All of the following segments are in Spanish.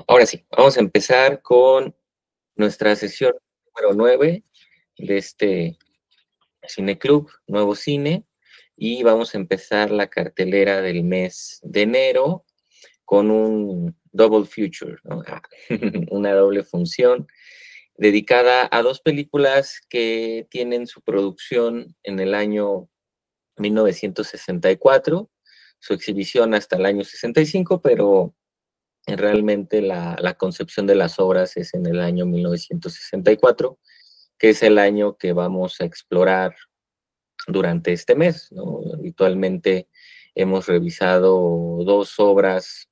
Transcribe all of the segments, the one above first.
Ahora sí, vamos a empezar con nuestra sesión número 9 de este cineclub, Nuevo Cine, y vamos a empezar la cartelera del mes de enero con un double feature, ¿no? Una doble función dedicada a dos películas que tienen su producción en el año 1964, su exhibición hasta el año 65, pero realmente la concepción de las obras es en el año 1964, que es el año que vamos a explorar durante este mes, ¿no? Habitualmente hemos revisado dos obras,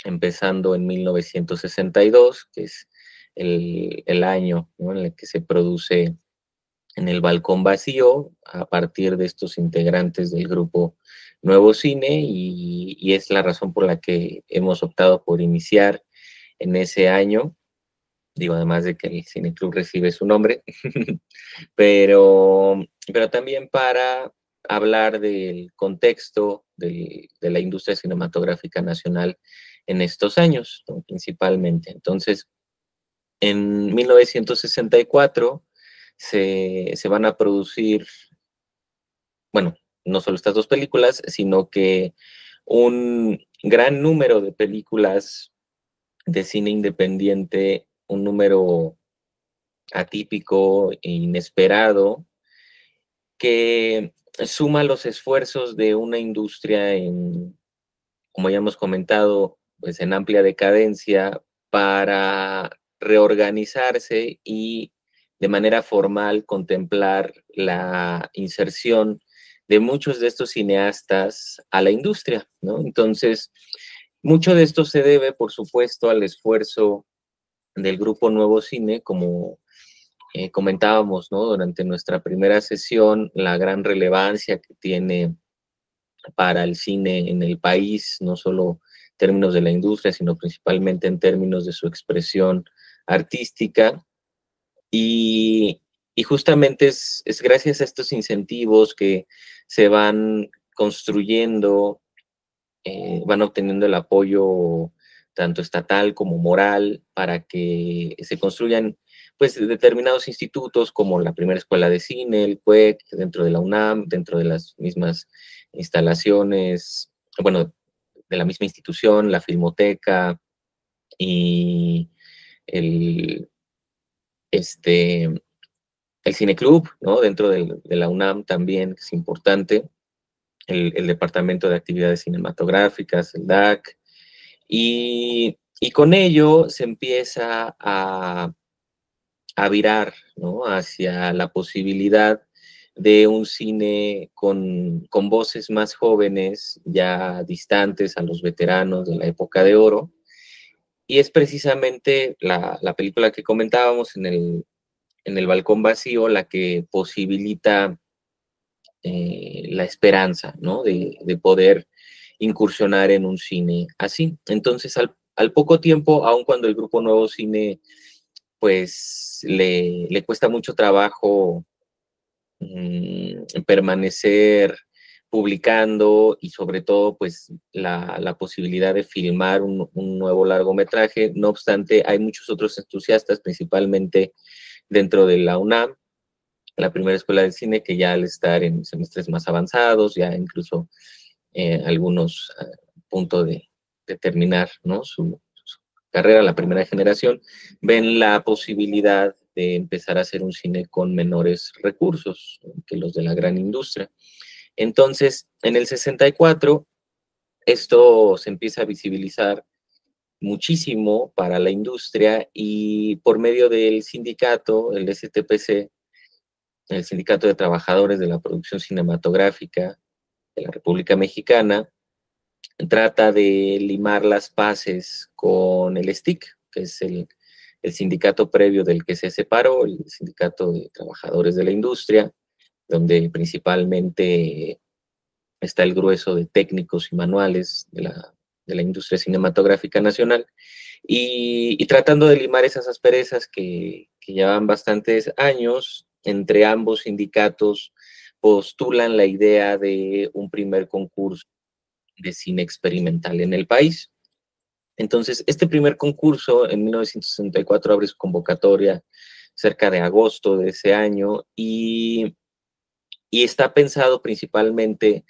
empezando en 1962, que es el año, ¿no?, en el que se produce En el Balcón Vacío, a partir de estos integrantes del grupo Nuevo Cine, y es la razón por la que hemos optado por iniciar en ese año. Digo, además de que el Cineclub recibe su nombre, pero también para hablar del contexto de la industria cinematográfica nacional en estos años, ¿no?, principalmente. Entonces, en 1964 se van a producir, bueno, no solo estas dos películas, sino que un gran número de películas de cine independiente, un número atípico e inesperado, que suma los esfuerzos de una industria en, como ya hemos comentado, pues en amplia decadencia, para reorganizarse y de manera formal contemplar la inserción de muchos de estos cineastas a la industria, ¿no? Entonces, mucho de esto se debe, por supuesto, al esfuerzo del Grupo Nuevo Cine, como comentábamos, ¿no?, durante nuestra primera sesión, la gran relevancia que tiene para el cine en el país, no solo en términos de la industria, sino principalmente en términos de su expresión artística. Y, y justamente es gracias a estos incentivos que se van construyendo, van obteniendo el apoyo tanto estatal como moral para que se construyan, pues, determinados institutos como la primera escuela de cine, el CUEC, dentro de la UNAM, dentro de las mismas instalaciones, bueno, de la misma institución, la Filmoteca y el, este, el Cineclub, ¿no?, dentro de la UNAM también, que es importante, el Departamento de Actividades Cinematográficas, el DAC, y con ello se empieza a virar, ¿no?, hacia la posibilidad de un cine con voces más jóvenes, ya distantes a los veteranos de la época de oro. Y es precisamente la película que comentábamos en el Balcón Vacío la que posibilita la esperanza, ¿no?, de poder incursionar en un cine así. Entonces, al poco tiempo, aun cuando el Grupo Nuevo Cine, pues, le cuesta mucho trabajo permanecer publicando, y sobre todo, pues, la posibilidad de filmar un nuevo largometraje. No obstante, hay muchos otros entusiastas, principalmente dentro de la UNAM, la primera escuela de cine, que ya al estar en semestres más avanzados, ya incluso algunos a punto de terminar, ¿no?, su carrera, la primera generación, ven la posibilidad de empezar a hacer un cine con menores recursos, ¿no?, que los de la gran industria. Entonces, en el 64, esto se empieza a visibilizar muchísimo para la industria, y por medio del sindicato, el STPC, el Sindicato de Trabajadores de la Producción Cinematográfica de la República Mexicana, trata de limar las paces con el STIC, que es el sindicato previo del que se separó, el Sindicato de Trabajadores de la Industria, donde principalmente está el grueso de técnicos y manuales de la industria cinematográfica nacional, y tratando de limar esas asperezas que llevan bastantes años. Entre ambos sindicatos postulan la idea de un primer concurso de cine experimental en el país. Entonces, este primer concurso en 1964 abre su convocatoria cerca de agosto de ese año y está pensado principalmente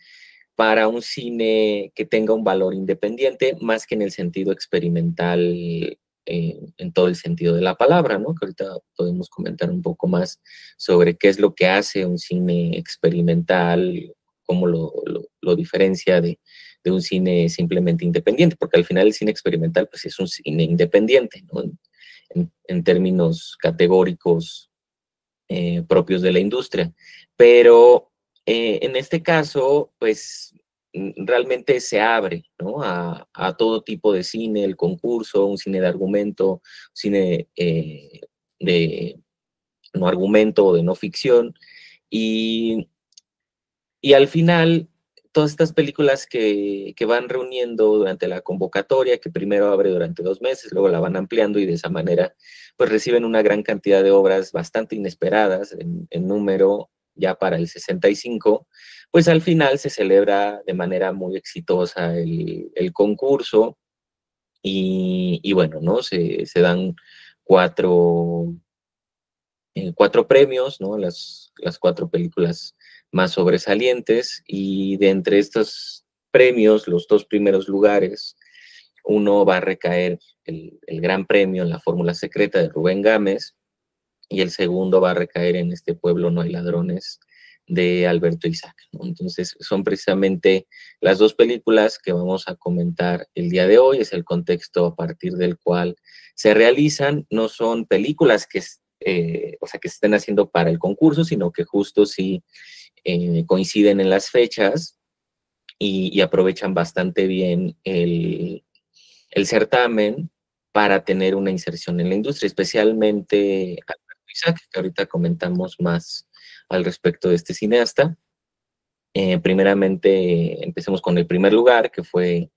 para un cine que tenga un valor independiente, más que en el sentido experimental, en todo el sentido de la palabra, ¿no? Que ahorita podemos comentar un poco más sobre qué es lo que hace un cine experimental, cómo lo diferencia de un cine simplemente independiente, porque al final el cine experimental pues es un cine independiente, ¿no? En términos categóricos propios de la industria. Pero en este caso, pues realmente se abre, ¿no? A todo tipo de cine, el concurso, un cine de argumento, cine de no argumento o de no ficción. Y, y al final, todas estas películas que van reuniendo durante la convocatoria, que primero abre durante 2 meses, luego la van ampliando y de esa manera, pues reciben una gran cantidad de obras bastante inesperadas en número ya para el 65, pues al final se celebra de manera muy exitosa el concurso y bueno, ¿no? Se dan cuatro, cuatro premios, ¿no? Las cuatro películas más sobresalientes y de entre estos premios, los dos primeros lugares, uno va a recaer el gran premio en La Fórmula Secreta de Rubén Gámez y el segundo va a recaer en Este pueblo no hay ladrones de Alberto Isaac, ¿no? Entonces son precisamente las dos películas que vamos a comentar el día de hoy, es el contexto a partir del cual se realizan, no son películas o sea, que se estén haciendo para el concurso, sino que justo sí coinciden en las fechas y aprovechan bastante bien el certamen para tener una inserción en la industria, especialmente Alberto Isaac, que ahorita comentamos más al respecto de este cineasta. Primeramente, empecemos con el primer lugar, que fue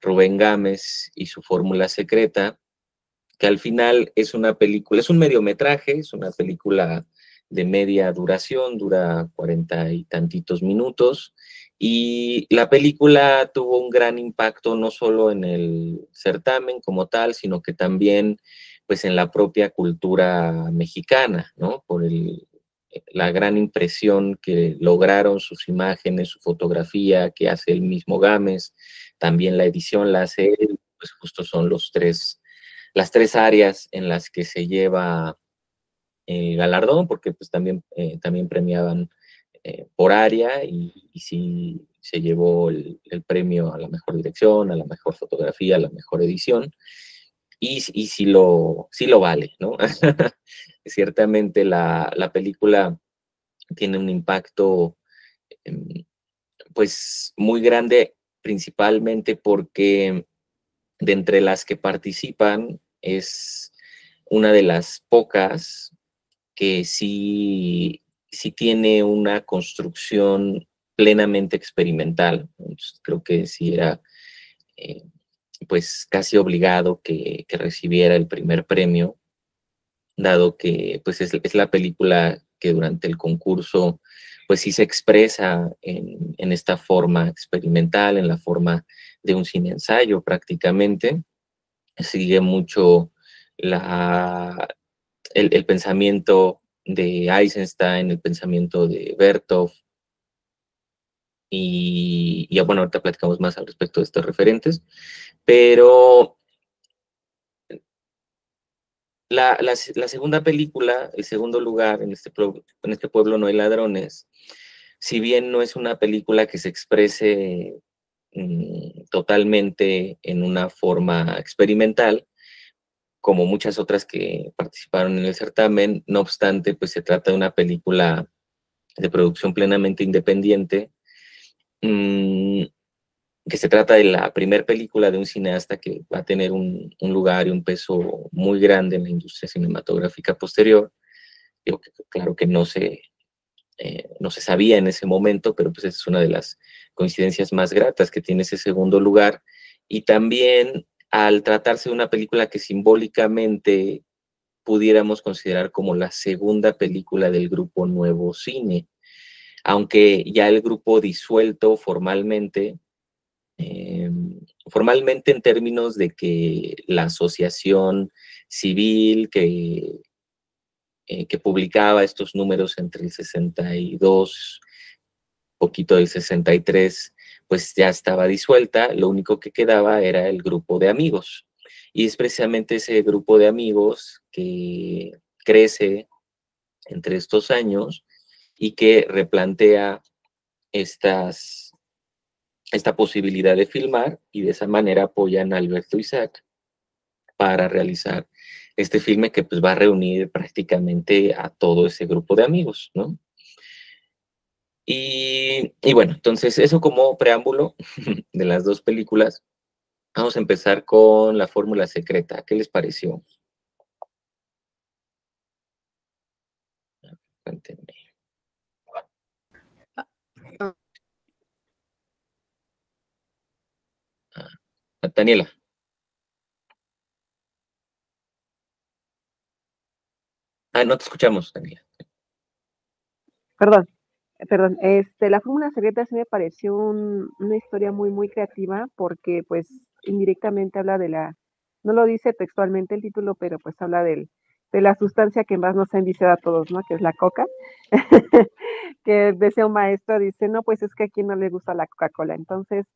Rubén Gámez y su Fórmula Secreta, que al final es una película, es un mediometraje, es una película de media duración, dura 40 y tantitos minutos, y la película tuvo un gran impacto no solo en el certamen como tal, sino que también pues en la propia cultura mexicana, ¿no? Por la gran impresión que lograron sus imágenes, su fotografía que hace el mismo Gámez, también la edición la hace él, pues justo son las tres áreas en las que se lleva el galardón, porque pues también premiaban por área y sí se llevó el premio a la mejor dirección, a la mejor fotografía, a la mejor edición, y sí lo vale, ¿no? Ciertamente la película tiene un impacto em, pues muy grande, principalmente porque de entre las que participan es una de las pocas que sí tiene una construcción plenamente experimental. Entonces, creo que sí era eh, pues casi obligado que recibiera el primer premio, dado que pues es la película que durante el concurso pues sí se expresa en esta forma experimental, en la forma de un cine ensayo prácticamente. Sigue mucho la, el pensamiento de Eisenstein, el pensamiento de Bertov, y ya bueno, ahorita platicamos más al respecto de estos referentes, pero la segunda película, el segundo lugar, en este pueblo no hay ladrones, si bien no es una película que se exprese totalmente en una forma experimental, como muchas otras que participaron en el certamen, no obstante, pues se trata de una película de producción plenamente independiente, mmm, que se trata de la primera película de un cineasta que va a tener un lugar y un peso muy grande en la industria cinematográfica posterior. Digo que claro que no se sabía en ese momento, pero pues es una de las coincidencias más gratas que tiene ese segundo lugar. Y también al tratarse de una película que simbólicamente pudiéramos considerar como la segunda película del grupo Nuevo Cine, aunque ya el grupo disuelto formalmente, eh, formalmente en términos de que la asociación civil que publicaba estos números entre el 62, poquito del 63, pues ya estaba disuelta, lo único que quedaba era el grupo de amigos. Y es precisamente ese grupo de amigos que crece entre estos años y que replantea esta posibilidad de filmar, y de esa manera apoyan a Alberto Isaac para realizar este filme que pues va a reunir prácticamente a todo ese grupo de amigos, ¿no? Y bueno, entonces eso como preámbulo de las dos películas. Vamos a empezar con La Fórmula Secreta. ¿Qué les pareció? Cuéntenme. Daniela. No te escuchamos, Daniela. Perdón, perdón. La Fórmula Secreta sí me pareció una historia muy, muy creativa porque pues indirectamente habla no lo dice textualmente el título, pero pues habla de la sustancia que más nos ha enviciado a todos, ¿no? Que es la coca. Que decía un maestro, dice, no, pues es que a quien no le gusta la Coca-Cola. Entonces,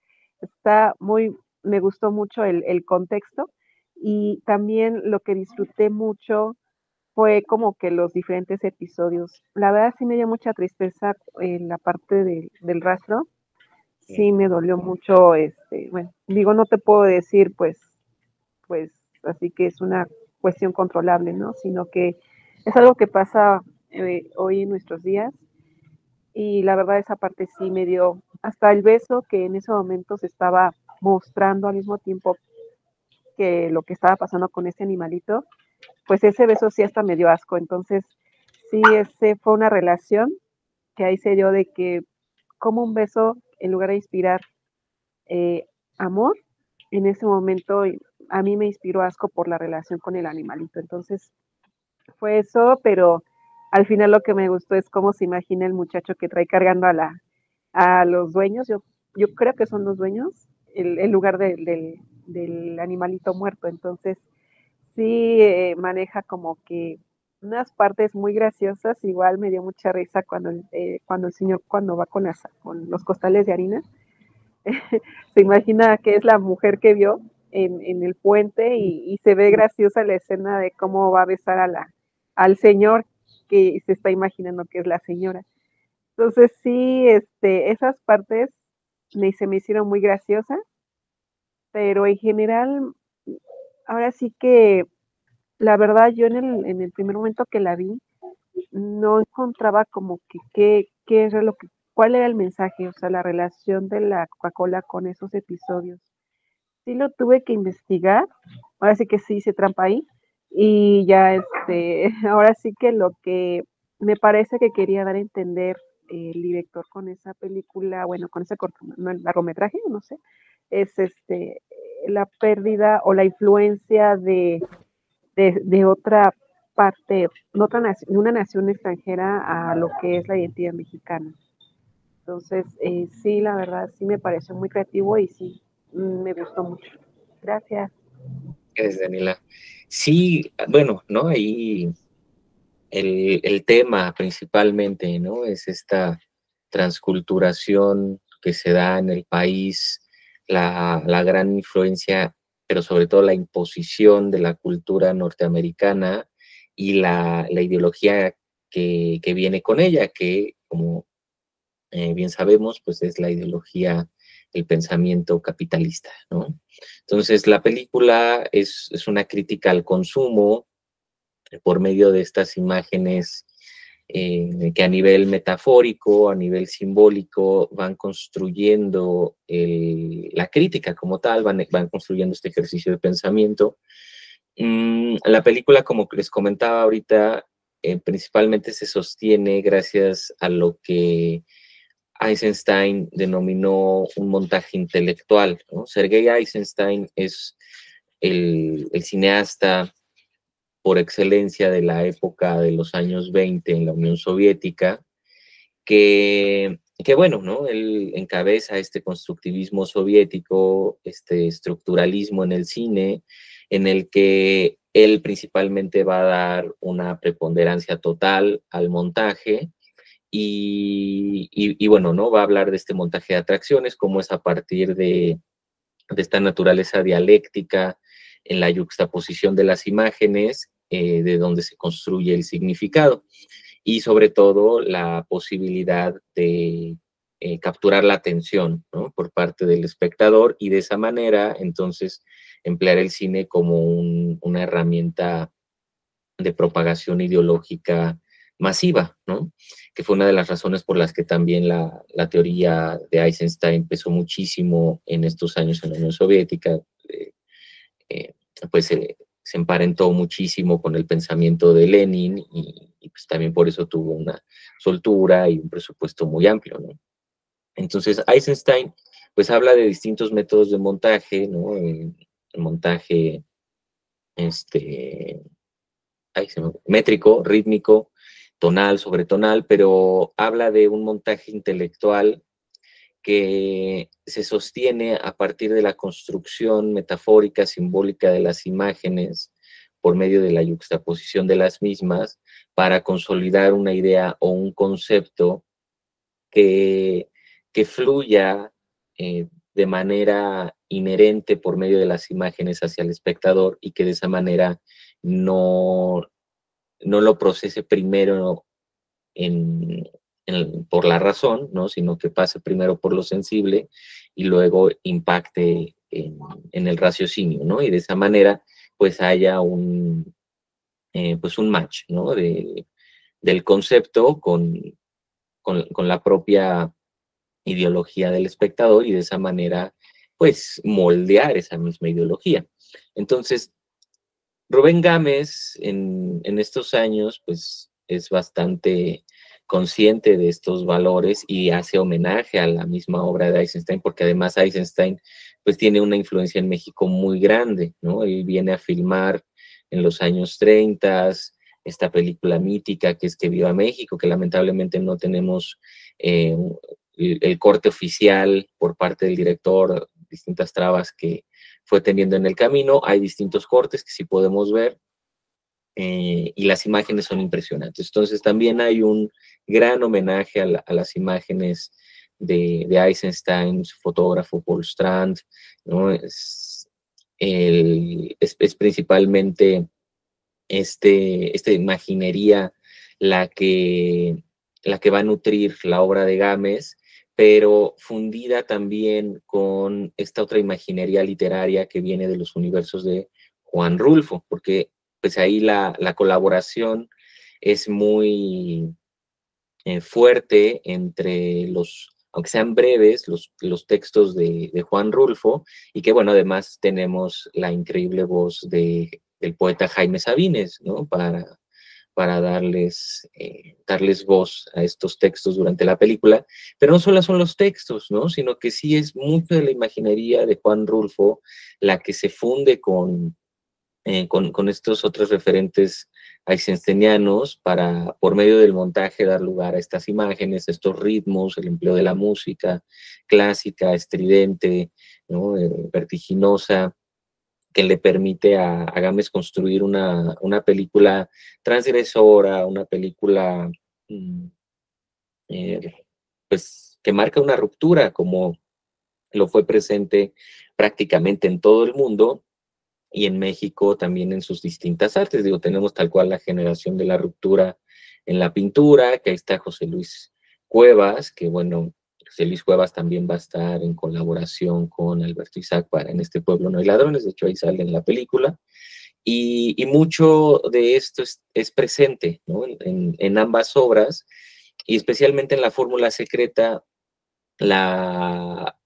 me gustó mucho el contexto y también lo que disfruté mucho fue como que los diferentes episodios. La verdad sí me dio mucha tristeza en la parte del rastro. Sí me dolió mucho, bueno, digo, no te puedo decir, pues, así que es una cuestión controlable, ¿no? Sino que es algo que pasa hoy en nuestros días y la verdad esa parte sí me dio hasta el beso que en ese momento se estaba mostrando al mismo tiempo que lo que estaba pasando con este animalito, pues ese beso sí hasta me dio asco. Entonces, sí, ese fue una relación que ahí se dio de que como un beso, en lugar de inspirar amor, en ese momento a mí me inspiró asco por la relación con el animalito. Entonces, fue eso, pero al final lo que me gustó es cómo se imagina el muchacho que trae cargando a los dueños, yo creo que son los dueños, el lugar del animalito muerto. Entonces, sí maneja como que unas partes muy graciosas. Igual me dio mucha risa cuando el señor, cuando va con los costales de harina, se imagina que es la mujer que vio en el puente y se ve graciosa la escena de cómo va a besar al señor que se está imaginando que es la señora. Entonces sí, esas partes se me hicieron muy graciosas, pero en general, ahora sí que la verdad yo en el primer momento que la vi, no encontraba como que qué era cuál era el mensaje, o sea, la relación de la Coca-Cola con esos episodios. Sí lo tuve que investigar, ahora sí que sí hice trampa ahí, y ya ahora sí que lo que me parece que quería dar a entender el director con esa película, bueno, con ese largometraje, no sé, es la pérdida o la influencia de otra parte, de una nación extranjera a lo que es la identidad mexicana. Entonces, sí, la verdad, sí me pareció muy creativo y sí, me gustó mucho. Gracias. Gracias, Daniela. Sí, bueno, ¿no? Ahí el tema principalmente, ¿no? Es esta transculturación que se da en el país, la gran influencia, pero sobre todo la imposición de la cultura norteamericana y la ideología que viene con ella, que como bien sabemos, pues es la ideología, el pensamiento capitalista, ¿no? Entonces, la película es una crítica al consumo por medio de estas imágenes que a nivel metafórico, a nivel simbólico, van construyendo la crítica como tal, van construyendo este ejercicio de pensamiento. La película, como les comentaba ahorita, principalmente se sostiene gracias a lo que Eisenstein denominó un montaje intelectual, ¿no? Sergei Eisenstein es el cineasta por excelencia de la época de los años 20 en la Unión Soviética, que que bueno, ¿no? Él encabeza este constructivismo soviético, este estructuralismo en el cine, en el que él principalmente va a dar una preponderancia total al montaje y bueno, ¿no? Va a hablar de este montaje de atracciones, cómo es a partir de esta naturaleza dialéctica en la yuxtaposición de las imágenes, de donde se construye el significado y sobre todo la posibilidad de capturar la atención, ¿no? Por parte del espectador y de esa manera entonces emplear el cine como una herramienta de propagación ideológica masiva, ¿no? Que fue una de las razones por las que también la teoría de Eisenstein pesó muchísimo en estos años en la Unión Soviética, eh, eh, pues se emparentó muchísimo con el pensamiento de Lenin y pues también por eso tuvo una soltura y un presupuesto muy amplio, ¿no? Entonces Eisenstein pues habla de distintos métodos de montaje, ¿no? El montaje este, métrico, rítmico, tonal, sobretonal, pero habla de un montaje intelectual que se sostiene a partir de la construcción metafórica, simbólica de las imágenes por medio de la yuxtaposición de las mismas para consolidar una idea o un concepto que, que fluya de manera inherente por medio de las imágenes hacia el espectador y que de esa manera no, no lo procese primero por la razón, ¿no? Sino que pase primero por lo sensible y luego impacte en el raciocinio, ¿no? Y de esa manera, pues haya pues un match, ¿no? Del concepto con la propia ideología del espectador y de esa manera, pues moldear esa misma ideología. Entonces, Rubén Gámez en estos años, pues es bastante consciente de estos valores y hace homenaje a la misma obra de Eisenstein, porque además Eisenstein pues tiene una influencia en México muy grande, ¿no? Él viene a filmar en los años 30 esta película mítica que es Que Viva México, que lamentablemente no tenemos el corte oficial por parte del director, distintas trabas que fue teniendo en el camino. Hay distintos cortes que sí podemos ver y las imágenes son impresionantes. Entonces también hay un gran homenaje a las imágenes de Eisenstein, su fotógrafo Paul Strand, ¿no? Es principalmente esta imaginería la la que va a nutrir la obra de Gámez, pero fundida también con esta otra imaginería literaria que viene de los universos de Juan Rulfo, porque pues ahí la colaboración es muy fuerte entre aunque sean breves, los textos de Juan Rulfo, y que bueno, además tenemos la increíble voz del poeta Jaime Sabines, ¿no? Para darles voz a estos textos durante la película, pero no solo son los textos, ¿no? Sino que sí es mucho de la imaginería de Juan Rulfo la que se funde con estos otros referentes eisensteinianos para, por medio del montaje, dar lugar a estas imágenes, estos ritmos, el empleo de la música clásica, estridente, ¿no? Vertiginosa, que le permite a Gámez construir una película transgresora, una película eh, pues, que marca una ruptura, como lo fue presente prácticamente en todo el mundo y en México también en sus distintas artes. Digo, tenemos tal cual la generación de la ruptura en la pintura, que ahí está José Luis Cuevas, que bueno, José Luis Cuevas también va a estar en colaboración con Alberto Isaac para En este pueblo no hay ladrones, de hecho ahí sale en la película, y mucho de esto es presente, ¿no? En ambas obras, y especialmente en La Fórmula Secreta, la,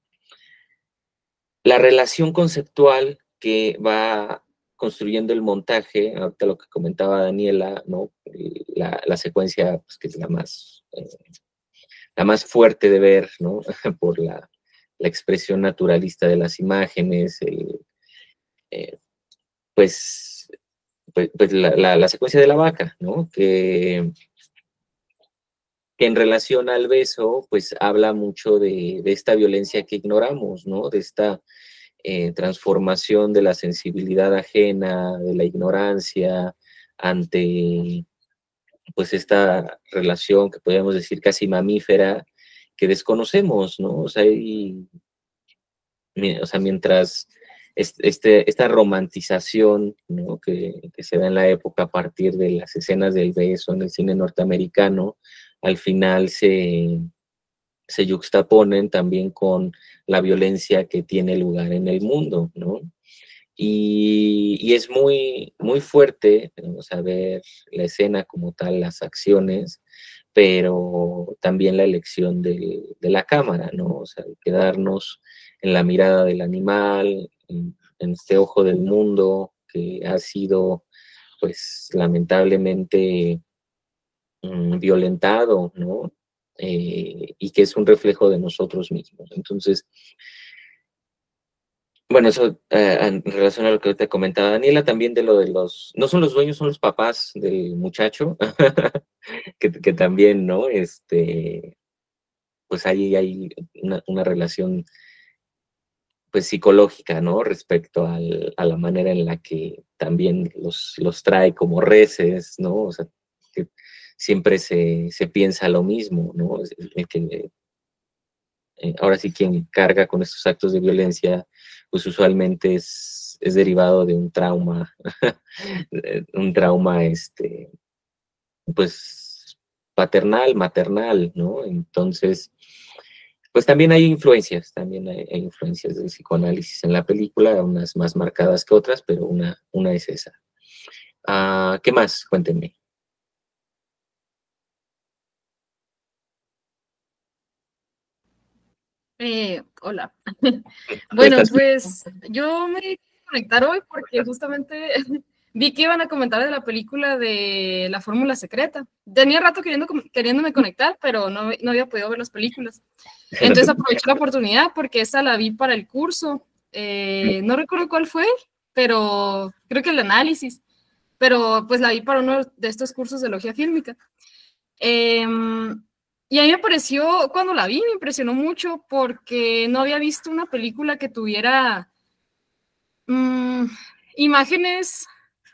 la relación conceptual que va construyendo el montaje, ahorita lo que comentaba Daniela, ¿no? La secuencia, pues, que es la más fuerte de ver, ¿no? Por la expresión naturalista de las imágenes, eh, pues, pues la secuencia de la vaca, ¿no? que en relación al beso, pues habla mucho de esta violencia que ignoramos, ¿no? De esta transformación de la sensibilidad ajena, de la ignorancia ante pues esta relación que podríamos decir casi mamífera que desconocemos, ¿no? O sea, mientras esta romantización, ¿no? que se da en la época a partir de las escenas del beso en el cine norteamericano, al final se yuxtaponen también con la violencia que tiene lugar en el mundo, ¿no? Y es muy, muy fuerte, o sea, ver la escena como tal, las acciones, pero también la elección de la cámara, ¿no? O sea, quedarnos en la mirada del animal, en este ojo del mundo que ha sido, pues, lamentablemente violentado, ¿no? Y que es un reflejo de nosotros mismos. Entonces, bueno, eso en relación a lo que te comentaba Daniela, también de lo de los, no son los dueños, son los papás del muchacho, que también, ¿no? Pues ahí hay una relación, pues psicológica, ¿no? Respecto a la manera en la que también los trae como reces, ¿no? O sea, que siempre se piensa lo mismo, ¿no? El que ahora sí quien carga con estos actos de violencia, pues usualmente es derivado de un trauma, pues paternal, maternal, ¿no? Entonces, pues también hay influencias del psicoanálisis en la película, unas más marcadas que otras, pero una es esa. ¿Qué más? Cuéntenme. Hola. Bueno, pues yo me quería conectar hoy porque justamente vi que iban a comentar de la película de La Fórmula Secreta. Tenía rato queriéndome conectar, pero no había podido ver las películas. Entonces aproveché la oportunidad porque esa la vi para el curso. No recuerdo cuál fue, pero creo que el análisis. Pero pues la vi para uno de estos cursos de logia fílmica. Y a mí me pareció, cuando la vi, me impresionó mucho porque no había visto una película que tuviera imágenes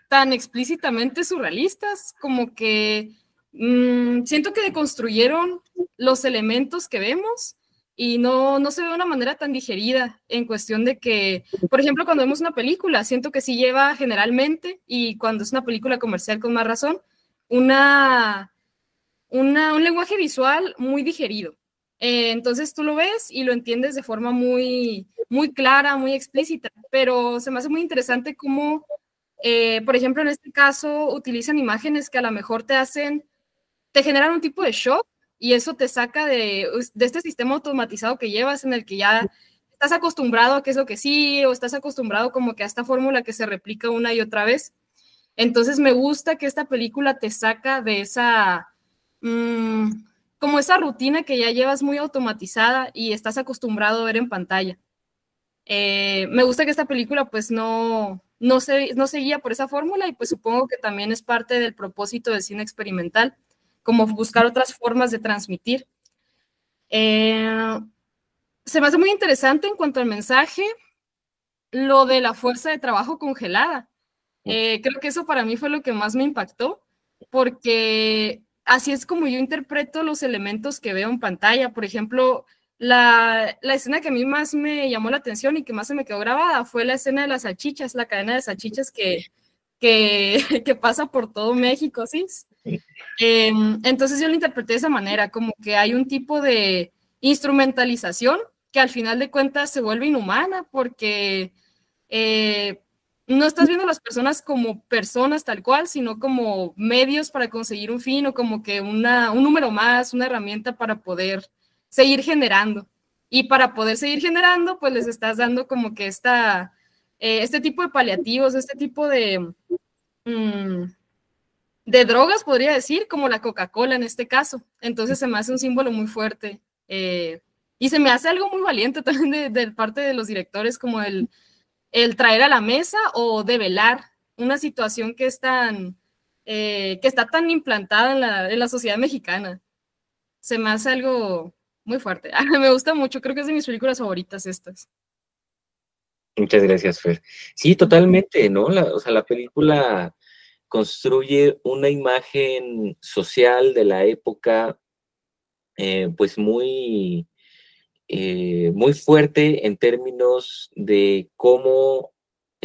tan explícitamente surrealistas, como que siento que deconstruyeron los elementos que vemos y no se ve de una manera tan digerida en cuestión de que, por ejemplo, cuando vemos una película, siento que sí lleva generalmente, y cuando es una película comercial con más razón, un lenguaje visual muy digerido. Entonces tú lo ves y lo entiendes de forma muy, muy clara, muy explícita, pero se me hace muy interesante cómo, por ejemplo, en este caso utilizan imágenes que a lo mejor te generan un tipo de shock y eso te saca de este sistema automatizado que llevas en el que ya estás acostumbrado a qué es lo que sí, o estás acostumbrado como que a esta fórmula que se replica una y otra vez. Entonces me gusta que esta película te saca de esa como esa rutina que ya llevas muy automatizada y estás acostumbrado a ver en pantalla. Me gusta que esta película pues no se guía por esa fórmula y pues supongo que también es parte del propósito del cine experimental, como buscar otras formas de transmitir. Se me hace muy interesante en cuanto al mensaje, lo de la fuerza de trabajo congelada. Creo que eso para mí fue lo que más me impactó, porque así es como yo interpreto los elementos que veo en pantalla. Por ejemplo, la escena que a mí más me llamó la atención y que más se me quedó grabada fue la escena de las salchichas, la cadena de salchichas que pasa por todo México, ¿sí? Entonces yo lo interpreté de esa manera, como que hay un tipo de instrumentalización que al final de cuentas se vuelve inhumana porque no estás viendo a las personas como personas tal cual, sino como medios para conseguir un fin o como que un número más, una herramienta para poder seguir generando. Y para poder seguir generando, pues les estás dando como que este tipo de paliativos, este tipo de drogas, podría decir, como la Coca-Cola en este caso. Entonces se me hace un símbolo muy fuerte. Y se me hace algo muy valiente también de parte de los directores, como el traer a la mesa o develar una situación que está tan implantada en la sociedad mexicana. se me hace algo muy fuerte. Me gusta mucho, creo que es de mis películas favoritas estas. Muchas gracias, Fer. Sí, totalmente, ¿no? O sea, la película construye una imagen social de la época, pues muy, muy fuerte en términos de cómo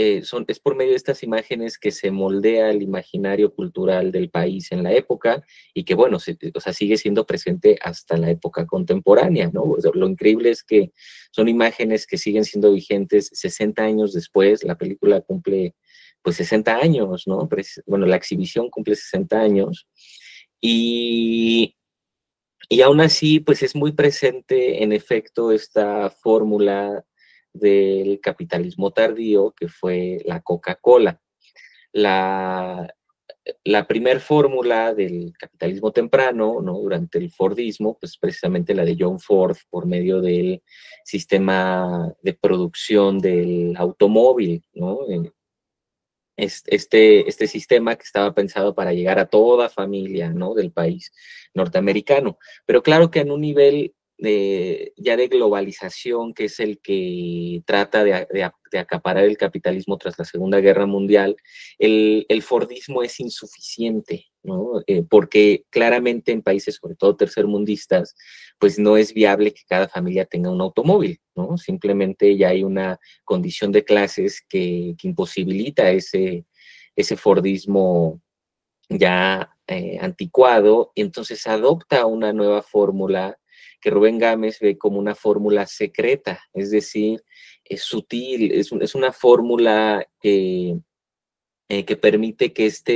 es por medio de estas imágenes que se moldea el imaginario cultural del país en la época y que, bueno, o sea, sigue siendo presente hasta la época contemporánea, ¿no? O sea, lo increíble es que son imágenes que siguen siendo vigentes 60 años después. La película cumple, pues, 60 años, ¿no? Bueno, la exhibición cumple 60 años y aún así, pues es muy presente, en efecto, esta fórmula del capitalismo tardío, que fue la Coca-Cola. La, la primer fórmula del capitalismo temprano, ¿no? Durante el Fordismo, pues precisamente la de John Ford, por medio del sistema de producción del automóvil, ¿no? Este sistema que estaba pensado para llegar a toda familia, ¿no? Del país norteamericano. Pero claro que en un nivel ya de globalización, que es el que trata de acaparar el capitalismo tras la Segunda Guerra Mundial, el Fordismo es insuficiente, ¿no? Porque claramente en países, sobre todo tercermundistas, pues no es viable que cada familia tenga un automóvil, ¿no? Simplemente ya hay una condición de clases que imposibilita ese Fordismo ya anticuado, y entonces adopta una nueva fórmula que Rubén Gámez ve como una fórmula secreta, es decir, es sutil, es una fórmula que permite que esta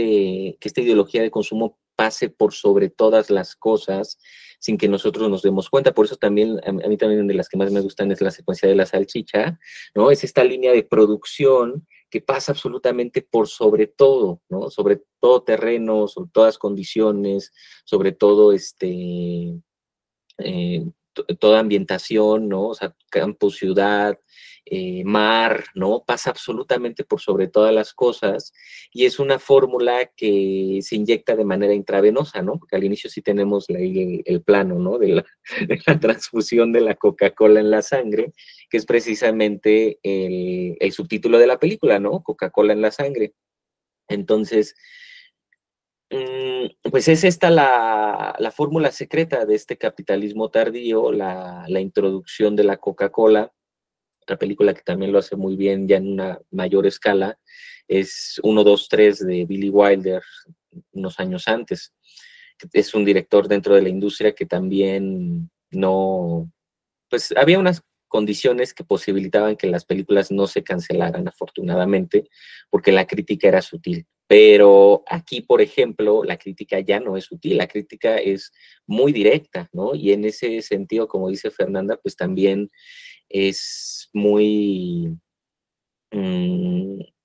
ideología de consumo pase por sobre todas las cosas sin que nosotros nos demos cuenta. Por eso también, a mí también de las que más me gustan es la secuencia de la salchicha, ¿no? Es esta línea de producción que pasa absolutamente por sobre todo, ¿no? Sobre todo terreno, sobre todas condiciones, sobre todo toda ambientación, ¿no? O sea, campo, ciudad, mar, ¿no? Pasa absolutamente por sobre todas las cosas y es una fórmula que se inyecta de manera intravenosa, ¿no? Porque al inicio sí tenemos el plano, ¿no? De la transfusión de la Coca-Cola en la sangre, que es precisamente el subtítulo de la película, ¿no? Coca-Cola en la sangre. Entonces, pues es esta la fórmula secreta de este capitalismo tardío, la introducción de la Coca-Cola. Otra película que también lo hace muy bien ya en una mayor escala es 1, 2, 3 de Billy Wilder, unos años antes. Es un director dentro de la industria que también no, pues había unas condiciones que posibilitaban que las películas no se cancelaran, afortunadamente, porque la crítica era sutil. Pero aquí, por ejemplo, la crítica ya no es sutil, la crítica es muy directa, ¿no? Y en ese sentido, como dice Fernanda, pues también es muy,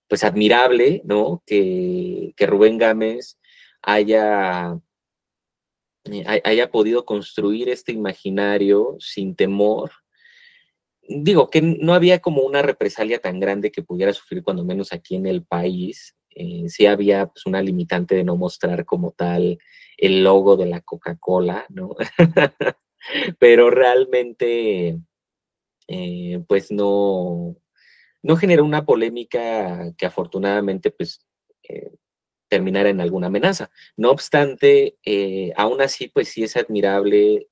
pues admirable, ¿no? Que Rubén Gámez haya podido construir este imaginario sin temor. Digo, que no había como una represalia tan grande que pudiera sufrir, cuando menos aquí en el país. Sí había pues una limitante de no mostrar como tal el logo de la Coca-Cola, ¿no? Pero realmente, pues no generó una polémica que afortunadamente pues terminara en alguna amenaza. No obstante, aún así, pues sí es admirable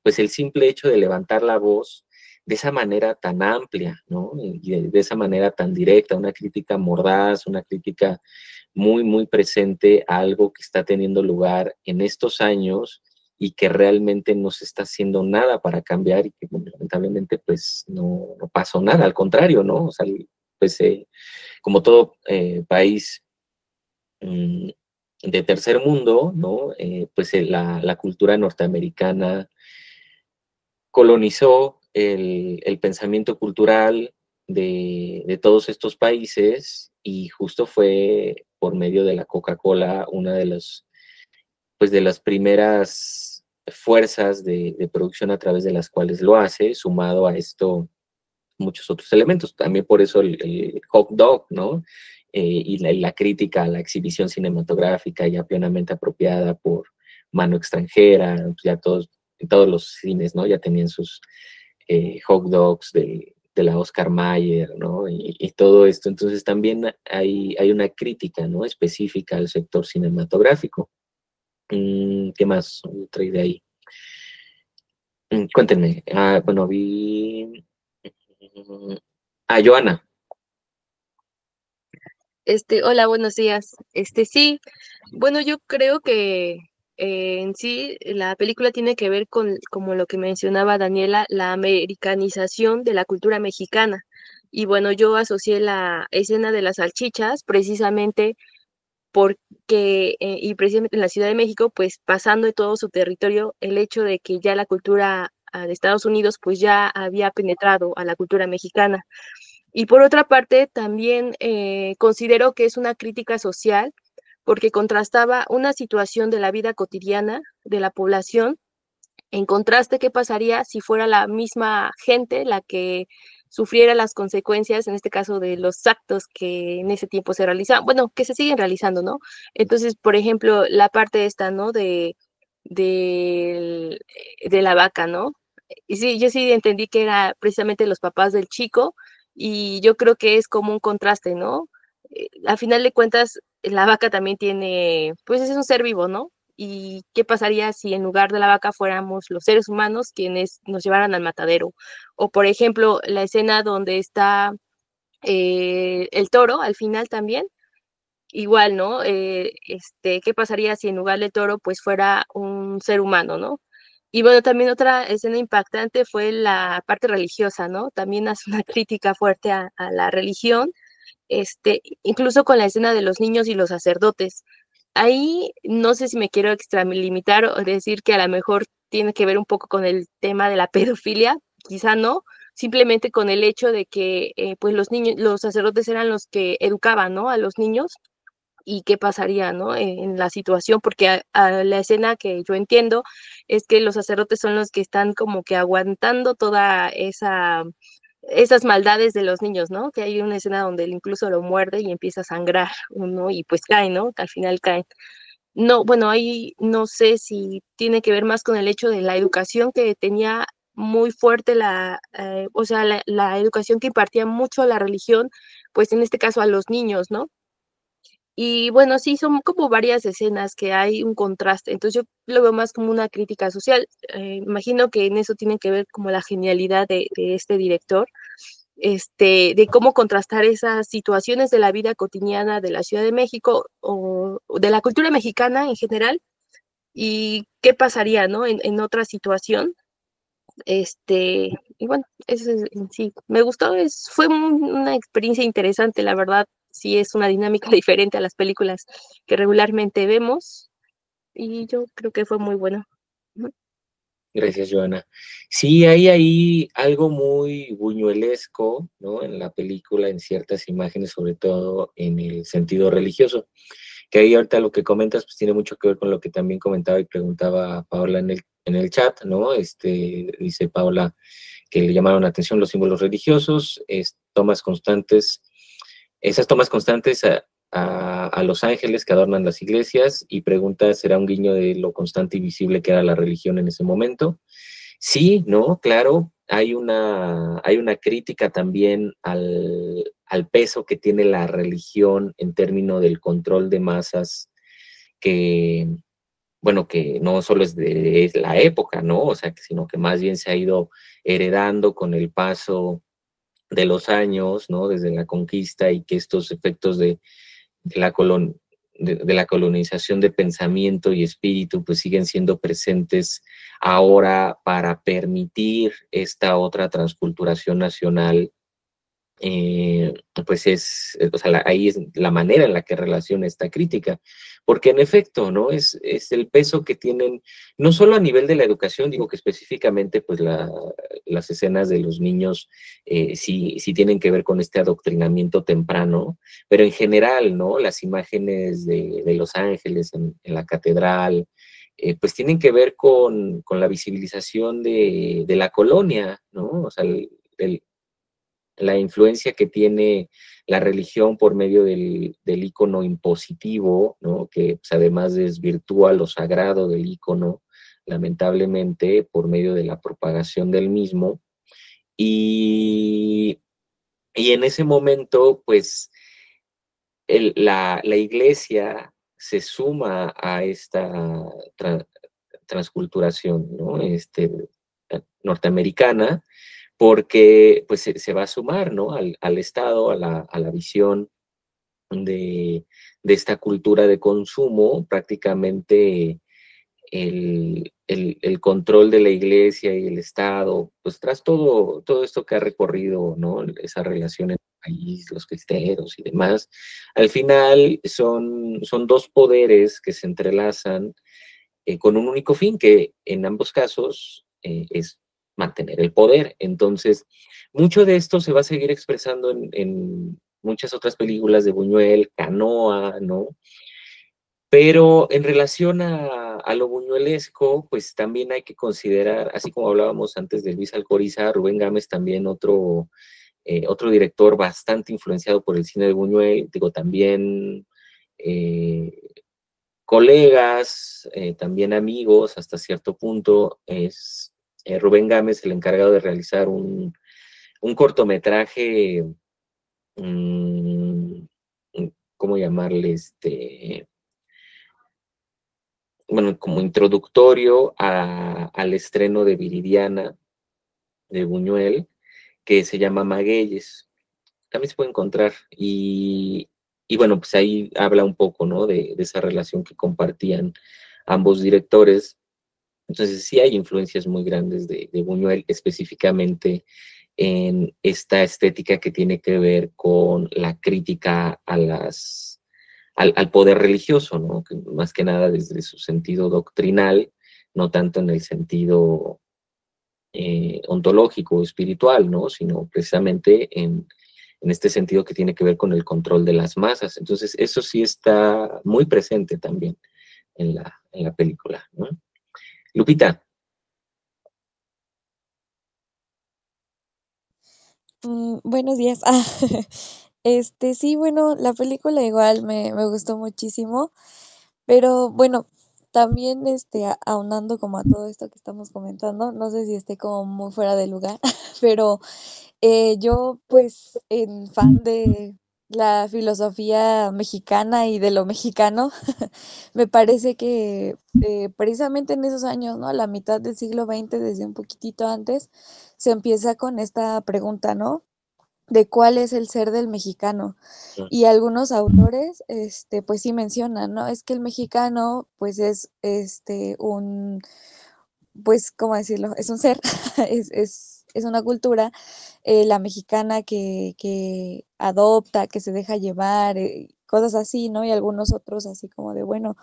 pues el simple hecho de levantar la voz de esa manera tan amplia, ¿no? Y de esa manera tan directa, una crítica mordaz, una crítica muy, muy presente a algo que está teniendo lugar en estos años y que realmente no se está haciendo nada para cambiar y que lamentablemente pues no pasó nada, al contrario, ¿no? O sea, pues como todo país de tercer mundo, ¿no? Pues la cultura norteamericana colonizó el pensamiento cultural de todos estos países y justo fue por medio de la Coca-Cola una pues de las primeras fuerzas de producción a través de las cuales lo hace, sumado a esto muchos otros elementos. También por eso el hot dog, ¿no? Y la crítica a la exhibición cinematográfica ya plenamente apropiada por mano extranjera, pues ya en todos los cines, ¿no? Ya tenían sus hot dogs de la Oscar Mayer, ¿no? Y todo esto. Entonces también hay una crítica, ¿no? Específica al sector cinematográfico. ¿Qué más trae de ahí? Cuéntenme. Bueno, vi... Joana. Hola, buenos días. Sí, bueno, yo creo que en sí la película tiene que ver con, como lo que mencionaba Daniela, la americanización de la cultura mexicana. Y bueno, yo asocié la escena de las salchichas precisamente porque, y precisamente en la Ciudad de México, pues pasando de todo su territorio, el hecho de que ya la cultura de Estados Unidos, pues ya había penetrado a la cultura mexicana. Y por otra parte, también considero que es una crítica social porque contrastaba una situación de la vida cotidiana de la población, en contraste, ¿qué pasaría si fuera la misma gente la que sufriera las consecuencias, en este caso, de los actos que en ese tiempo se realizaban, bueno, que se siguen realizando, ¿no? Entonces, por ejemplo, la parte esta, ¿no? De la vaca, ¿no? Y sí, yo sí entendí que era precisamente los papás del chico y yo creo que es como un contraste, ¿no? A final de cuentas, la vaca también tiene, pues es un ser vivo, ¿no? ¿Y qué pasaría si en lugar de la vaca fuéramos los seres humanos quienes nos llevaran al matadero? O por ejemplo, la escena donde está el toro al final también, igual, ¿no? ¿Qué pasaría si en lugar del toro pues fuera un ser humano, ¿no? Y bueno, también otra escena impactante fue la parte religiosa, ¿no? También hace una crítica fuerte a la religión, incluso con la escena de los niños y los sacerdotes. Ahí no sé si me quiero extralimitar o decir que a lo mejor tiene que ver un poco con el tema de la pedofilia, quizá no, simplemente con el hecho de que pues los niños, los sacerdotes eran los que educaban, ¿no? A los niños y qué pasaría, ¿no? En la situación, porque a la escena que yo entiendo es que los sacerdotes son los que están como que aguantando toda esas maldades de los niños, ¿no? Que hay una escena donde él incluso lo muerde y empieza a sangrar, ¿no? Y pues cae, ¿no? Que al final cae. No, bueno, ahí no sé si tiene que ver más con el hecho de la educación que tenía muy fuerte o sea, la educación que impartía mucho la religión, pues en este caso a los niños, ¿no? Y bueno, sí, son como varias escenas que hay un contraste, entonces yo lo veo más como una crítica social. Imagino que en eso tiene que ver como la genialidad de este director, de cómo contrastar esas situaciones de la vida cotidiana de la Ciudad de México o de la cultura mexicana en general y qué pasaría, ¿no? En otra situación. Y bueno, eso es en sí. Me gustó, fue una experiencia interesante, la verdad. Sí, es una dinámica diferente a las películas que regularmente vemos y yo creo que fue muy bueno. Gracias, Joana. Sí, hay ahí algo muy buñuelesco, ¿no? En la película, en ciertas imágenes, sobre todo en el sentido religioso. Que ahí ahorita lo que comentas, pues tiene mucho que ver con lo que también comentaba y preguntaba Paola en el chat, ¿no? Dice Paola que le llamaron la atención los símbolos religiosos, tomas constantes, esas tomas constantes a los ángeles que adornan las iglesias, y pregunta, ¿será un guiño de lo constante y visible que era la religión en ese momento? Sí, ¿no? Claro, hay una crítica también al peso que tiene la religión en términos del control de masas, que, bueno, que no solo es la época, ¿no? O sea, sino que más bien se ha ido heredando con el paso de los años, ¿no? Desde la conquista, y que estos efectos de la de la colonización de pensamiento y espíritu, pues siguen siendo presentes ahora para permitir esta otra transculturación nacional. Pues o sea, ahí es la manera en la que relaciona esta crítica, porque en efecto, ¿no? Es el peso que tienen, no solo a nivel de la educación, digo que específicamente, pues las escenas de los niños sí tienen que ver con este adoctrinamiento temprano, pero en general, ¿no? Las imágenes de Los Ángeles en la catedral, pues tienen que ver con la visibilización de la colonia, ¿no? O sea, la influencia que tiene la religión por medio del ícono impositivo, ¿no? Que pues, además desvirtúa lo sagrado del ícono, lamentablemente, por medio de la propagación del mismo. Y en ese momento, pues, la iglesia se suma a esta transculturación, ¿no? Norteamericana, porque pues se va a sumar, ¿no? Al Estado, a la visión de esta cultura de consumo. Prácticamente el control de la iglesia y el Estado, pues tras todo esto que ha recorrido, ¿no? Esa relación entre el país, los cristeros y demás, al final son dos poderes que se entrelazan con un único fin, que en ambos casos es mantener el poder. Entonces, mucho de esto se va a seguir expresando en muchas otras películas de Buñuel, Canoa, ¿no? Pero en relación a lo buñuelesco, pues también hay que considerar, así como hablábamos antes de Luis Alcoriza, Rubén Gámez también otro director bastante influenciado por el cine de Buñuel, digo, también colegas, también amigos hasta cierto punto. Es Rubén Gámez el encargado de realizar un cortometraje, ¿cómo llamarle? Bueno, como introductorio al estreno de Viridiana de Buñuel, que se llama Magueyes. También se puede encontrar. Y bueno, pues ahí habla un poco, ¿no? De esa relación que compartían ambos directores. Entonces sí hay influencias muy grandes de Buñuel, específicamente en esta estética que tiene que ver con la crítica al poder religioso, ¿no? Que más que nada desde su sentido doctrinal, no tanto en el sentido ontológico o espiritual, ¿no? Sino precisamente en este sentido que tiene que ver con el control de las masas. Entonces, eso sí está muy presente también en la película, ¿no? Lupita. Buenos días. Sí, bueno, la película igual me gustó muchísimo, pero bueno, también aunando como a todo esto que estamos comentando, no sé si esté como muy fuera de lugar, pero yo pues en fan de la filosofía mexicana y de lo mexicano, me parece que precisamente en esos años, ¿no? A la mitad del siglo XX, desde un poquitito antes, se empieza con esta pregunta, ¿no? De cuál es el ser del mexicano. Y algunos autores, pues sí mencionan, ¿no? Es que el mexicano, pues es, pues, ¿cómo decirlo? Es un ser, es una cultura, la mexicana que adopta, que se deja llevar, cosas así, ¿no? Y algunos otros así como de, bueno,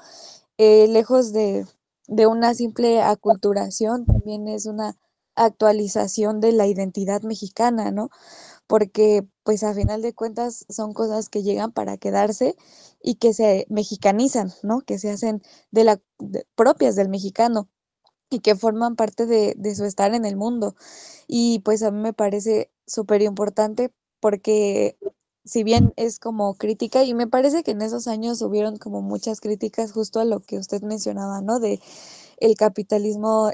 lejos de una simple aculturación, también es una actualización de la identidad mexicana, ¿no? Porque pues a final de cuentas son cosas que llegan para quedarse y que se mexicanizan, ¿no? Que se hacen propias del mexicano y que forman parte de su estar en el mundo. Y pues a mí me parece súper importante porque si bien es como crítica, y me parece que en esos años hubieron como muchas críticas justo a lo que usted mencionaba, ¿no? De el capitalismo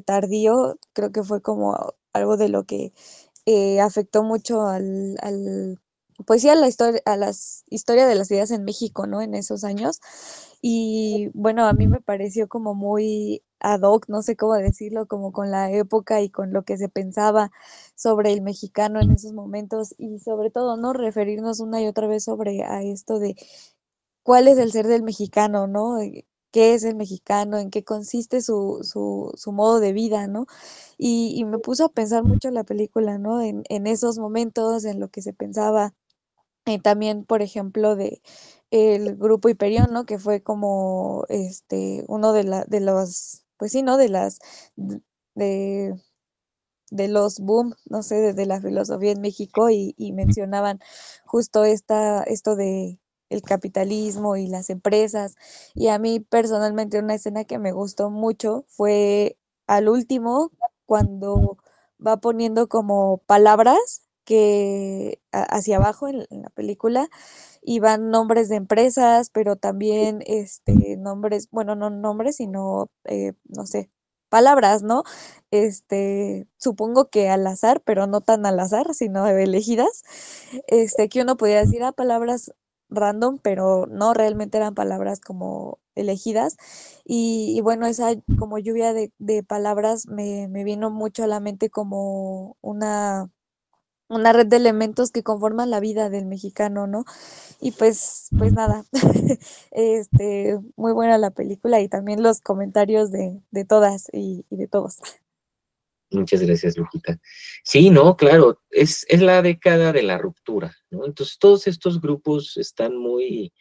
tardío, creo que fue como algo de lo que afectó mucho pues sí, a la historia, historia de las ideas en México, ¿no? En esos años. Y bueno, a mí me pareció como muy ad hoc, no sé cómo decirlo, como con la época y con lo que se pensaba sobre el mexicano en esos momentos y sobre todo, ¿no? Referirnos una y otra vez sobre a esto de cuál es el ser del mexicano, ¿no? ¿Qué es el mexicano? ¿En qué consiste su modo de vida, ¿no? Y me puso a pensar mucho la película, ¿no? En esos momentos, en lo que se pensaba. También, por ejemplo, de el grupo Hiperión, ¿no? Que fue como uno de los, pues sí, ¿no? De, de los boom, no sé, de la filosofía en México y mencionaban justo esto de el capitalismo y las empresas. Y a mí personalmente una escena que me gustó mucho fue al último, cuando va poniendo como palabras que hacia abajo en la película iban nombres de empresas, pero también nombres, bueno, no nombres, sino, no sé, palabras, ¿no? Supongo que al azar, pero no tan al azar, sino elegidas, que uno podía decir, palabras random, pero no realmente eran palabras como elegidas. Y bueno, esa como lluvia de palabras me vino mucho a la mente como una red de elementos que conforman la vida del mexicano, ¿no? Y pues nada, muy buena la película y también los comentarios de todas y de todos. Muchas gracias, Lujita. Sí, no, claro, es la década de la ruptura, ¿no? Entonces todos estos grupos están muy,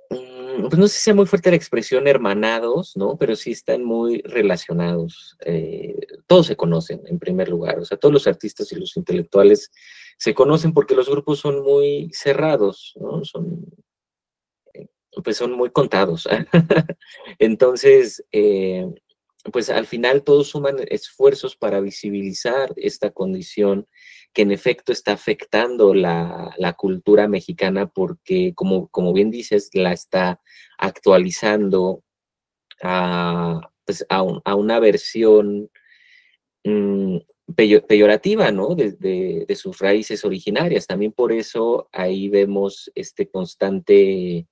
pues no sé si sea muy fuerte la expresión hermanados, ¿no? Pero sí están muy relacionados. Todos se conocen, en primer lugar. O sea, todos los artistas y los intelectuales se conocen porque los grupos son muy cerrados, ¿no? Pues son muy contados. Entonces, pues al final todos suman esfuerzos para visibilizar esta condición que en efecto está afectando la cultura mexicana porque, como bien dices, la está actualizando pues a una versión peyorativa, ¿no? De sus raíces originarias. También por eso ahí vemos esta constante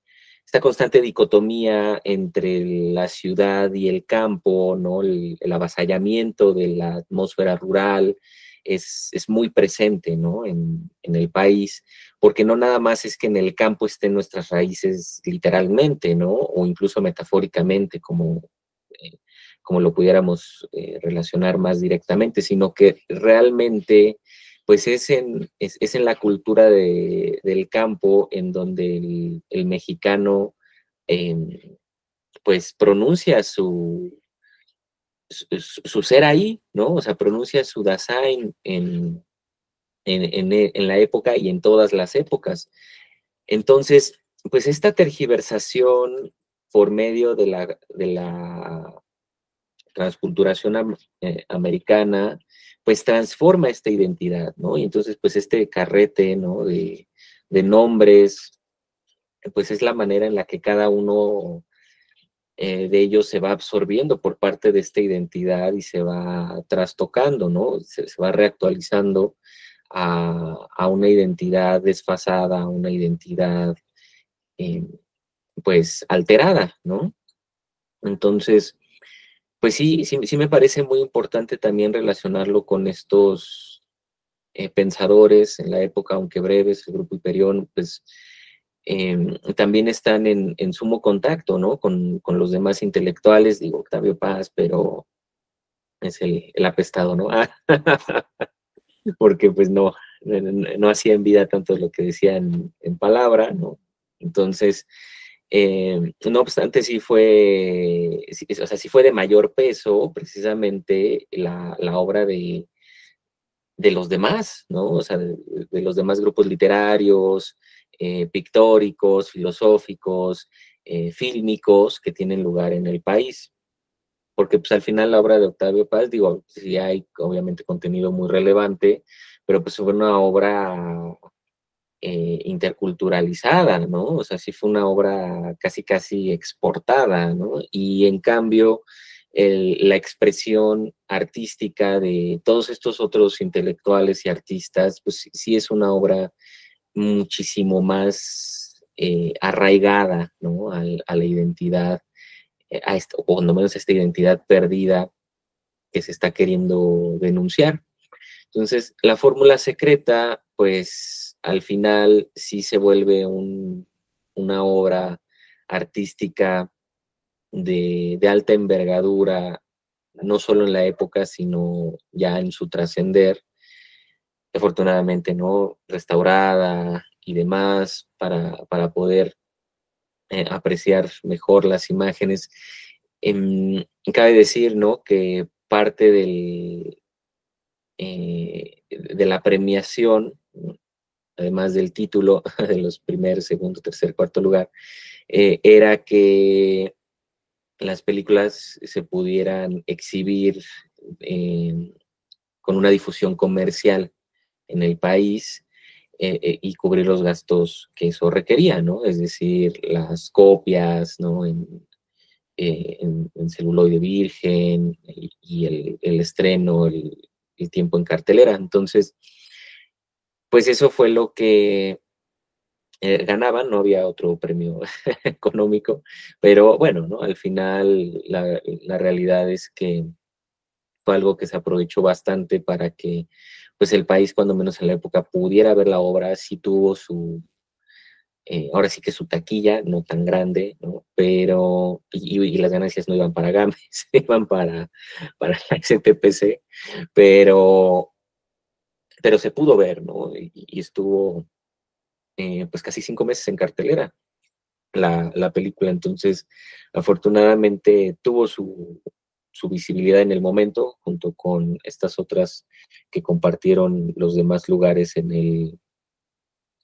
dicotomía entre la ciudad y el campo, ¿no? El avasallamiento de la atmósfera rural es muy presente, ¿no? En el país, porque no nada más es que en el campo estén nuestras raíces literalmente, ¿no? O incluso metafóricamente, eh, como lo pudiéramos relacionar más directamente, sino que realmente pues es en la cultura del campo en donde el mexicano pues pronuncia su ser ahí, ¿no? O sea, pronuncia su Dasein en la época y en todas las épocas. Entonces, pues esta tergiversación por medio de la transculturación americana, pues transforma esta identidad, ¿no? Y entonces, pues este carrete, ¿no? De nombres, pues es la manera en la que cada uno de ellos se va absorbiendo por parte de esta identidad y se va trastocando, ¿no? Se va reactualizando a una identidad desfasada, a una identidad, pues, alterada, ¿no? Entonces, pues sí me parece muy importante también relacionarlo con estos pensadores en la época, aunque breves, el grupo Hiperión, pues también están en sumo contacto, ¿no? Con los demás intelectuales, digo, Octavio Paz, pero es el apestado, ¿no? Porque pues no hacía en vida tanto lo que decía en palabra, ¿no? Entonces, no obstante, sí fue de mayor peso precisamente la obra de los demás, ¿no? O sea, de los demás grupos literarios, pictóricos, filosóficos, fílmicos que tienen lugar en el país. Porque pues al final la obra de Octavio Paz, digo, sí hay obviamente contenido muy relevante, pero pues fue una obra interculturalizada, ¿no? O sea, sí fue una obra casi exportada, ¿no? Y en cambio, la expresión artística de todos estos otros intelectuales y artistas, pues sí es una obra muchísimo más arraigada, ¿no? A la identidad, o cuando menos esta identidad perdida que se está queriendo denunciar. Entonces, la fórmula secreta, pues al final sí se vuelve una obra artística de alta envergadura, no solo en la época, sino ya en su trascender, afortunadamente, ¿no? Restaurada y demás, para poder apreciar mejor las imágenes. Cabe decir, ¿no? Que parte de la premiación, además del título de los primer, segundo, tercer, cuarto lugar, era que las películas se pudieran exhibir con una difusión comercial en el país y cubrir los gastos que eso requería, ¿no? Es decir, las copias, ¿no? En celuloide virgen y el estreno, el tiempo en cartelera. Entonces, pues eso fue lo que ganaban, no había otro premio económico, pero bueno, ¿no? Al final la realidad es que fue algo que se aprovechó bastante para que pues el país, cuando menos en la época, pudiera ver la obra. Sí tuvo ahora sí que su taquilla, no tan grande, ¿no? Pero, y las ganancias no iban para Gámez, iban para la STPC, pero se pudo ver, ¿no? Y estuvo pues casi 5 meses en cartelera la película. Entonces, afortunadamente tuvo su visibilidad en el momento, junto con estas otras que compartieron los demás lugares en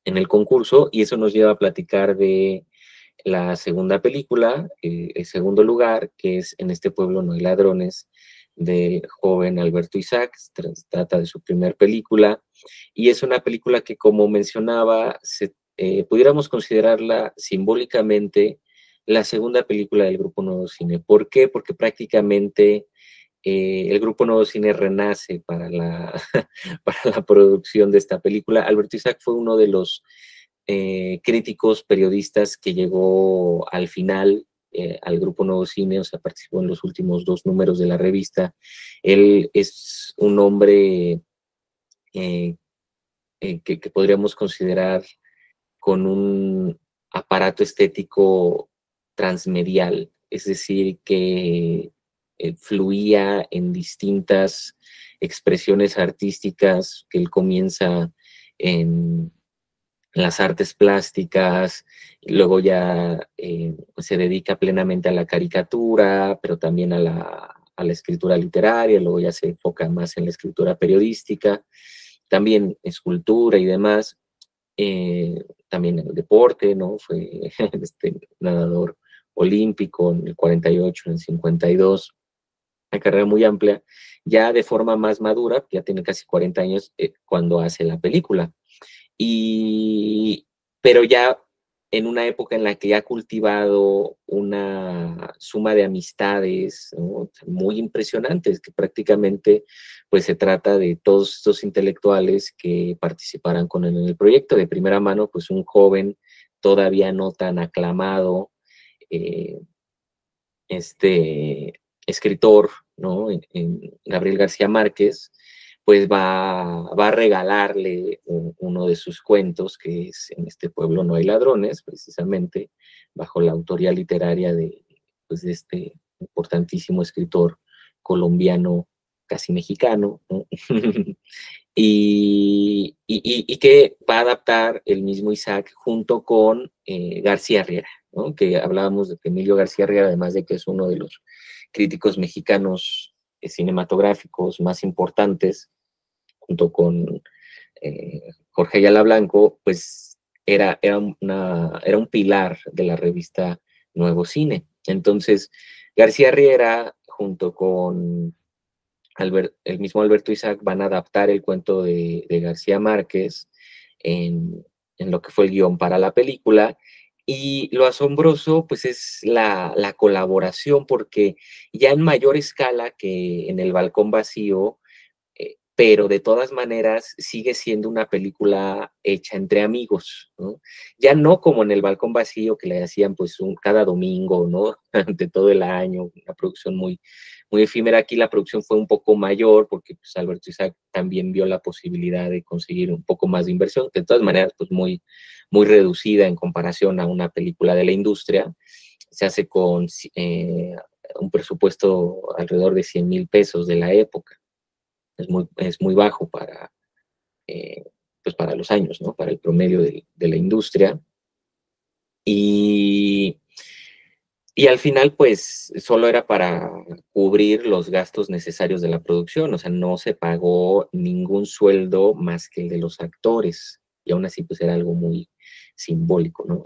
el concurso, y eso nos lleva a platicar de la segunda película, el segundo lugar, que es En este pueblo no hay ladrones, del joven Alberto Isaac. Trata de su primer película, y es una película que, como mencionaba, pudiéramos considerarla simbólicamente la segunda película del Grupo Nuevo Cine. ¿Por qué? Porque prácticamente el Grupo Nuevo Cine renace para para la producción de esta película. Alberto Isaac fue uno de los críticos, periodistas que llegó al final al Grupo Nuevo Cine, o sea, participó en los últimos 2 números de la revista. Él es un hombre que podríamos considerar con un aparato estético transmedial, es decir, que fluía en distintas expresiones artísticas, que él comienza en las artes plásticas, y luego ya se dedica plenamente a la caricatura, pero también a la escritura literaria, luego ya se enfoca más en la escritura periodística, también escultura y demás, también en el deporte, ¿no? Fue nadador olímpico en el 48, en el 52, una carrera muy amplia, ya de forma más madura, ya tiene casi 40 años cuando hace la película. Pero ya en una época en la que ya ha cultivado una suma de amistades, ¿no? Muy impresionantes, que prácticamente pues se trata de todos estos intelectuales que participarán con él en el proyecto. De primera mano, pues un joven todavía no tan aclamado, escritor, ¿no? En Gabriel García Márquez, pues va a regalarle uno de sus cuentos, que es En este pueblo no hay ladrones, precisamente bajo la autoría literaria pues, de este importantísimo escritor colombiano, casi mexicano, ¿no? y que va a adaptar el mismo Isaac junto con García Riera, ¿no? Que hablábamos de que Emilio García Riera, además de que es uno de los críticos mexicanos cinematográficos más importantes, junto con Jorge Ayala Blanco, pues era un pilar de la revista Nuevo Cine. Entonces, García Riera, junto con el mismo Alberto Isaac, van a adaptar el cuento de García Márquez en lo que fue el guión para la película. Y lo asombroso, pues, es la colaboración, porque ya en mayor escala que en El balcón vacío, pero de todas maneras sigue siendo una película hecha entre amigos, ¿no? Ya no como en El balcón vacío, que le hacían pues cada domingo, ¿no? De todo el año, una producción muy, muy efímera. Aquí la producción fue un poco mayor, porque pues Alberto Isaac también vio la posibilidad de conseguir un poco más de inversión, de todas maneras pues muy, muy reducida en comparación a una película de la industria. Se hace con un presupuesto alrededor de 100,000 pesos de la época. Es muy bajo pues para los años, ¿no? Para el promedio de la industria. Y al final, pues, solo era para cubrir los gastos necesarios de la producción, o sea, no se pagó ningún sueldo más que el de los actores, y aún así, pues, era algo muy simbólico, ¿no?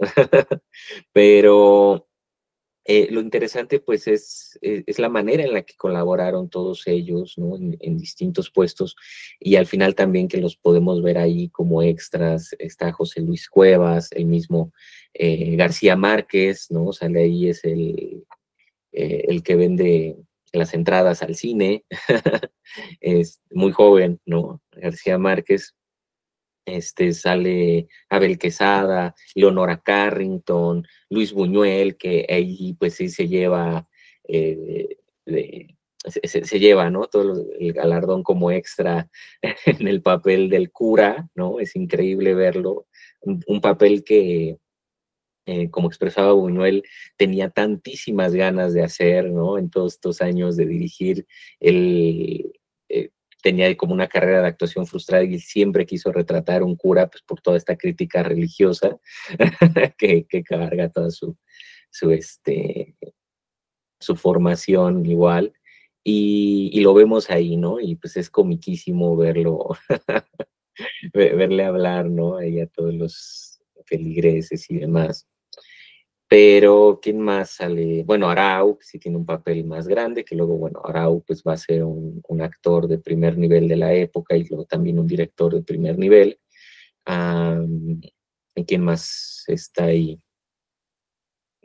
Pero Lo interesante, pues, es la manera en la que colaboraron todos ellos, ¿no? En distintos puestos, y al final también que los podemos ver ahí como extras. Está José Luis Cuevas, el mismo García Márquez, ¿no? Sale ahí, es el que vende las entradas al cine, es muy joven, ¿no? García Márquez. Sale Abel Quesada, Leonora Carrington, Luis Buñuel, que ahí pues sí se lleva, se lleva, ¿no? El galardón como extra en el papel del cura, ¿no? Es increíble verlo. Un papel que, como expresaba Buñuel, tenía tantísimas ganas de hacer, ¿no? En todos estos años de dirigir. Él tenía como una carrera de actuación frustrada y siempre quiso retratar un cura, pues por toda esta crítica religiosa que carga toda su formación igual. Y lo vemos ahí, ¿no? Y pues es comiquísimo verlo, verle hablar, ¿no? Ahí a todos los feligreses y demás. Pero, ¿quién más sale? Bueno, Arau, que sí tiene un papel más grande, que luego, bueno, Arau pues va a ser un actor de primer nivel de la época y luego también un director de primer nivel. ¿Quién más está ahí?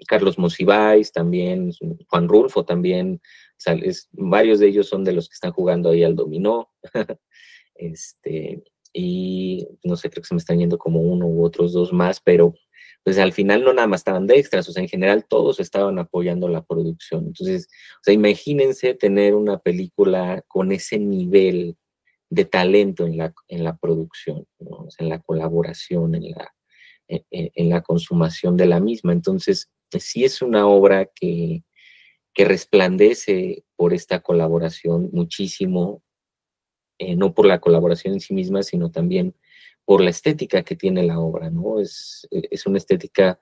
Carlos Monsiváis también, Juan Rulfo también, varios de ellos son de los que están jugando ahí al dominó. Y no sé, creo que se me están yendo como uno u otros dos más, pero pues al final no nada más estaban de extras, o sea, en general todos estaban apoyando la producción. Entonces, o sea, imagínense tener una película con ese nivel de talento en la producción, ¿no? O sea, en la colaboración, en la consumación de la misma. Entonces, sí es una obra que resplandece por esta colaboración muchísimo, no por la colaboración en sí misma, sino también por la estética que tiene la obra, ¿no? Es una estética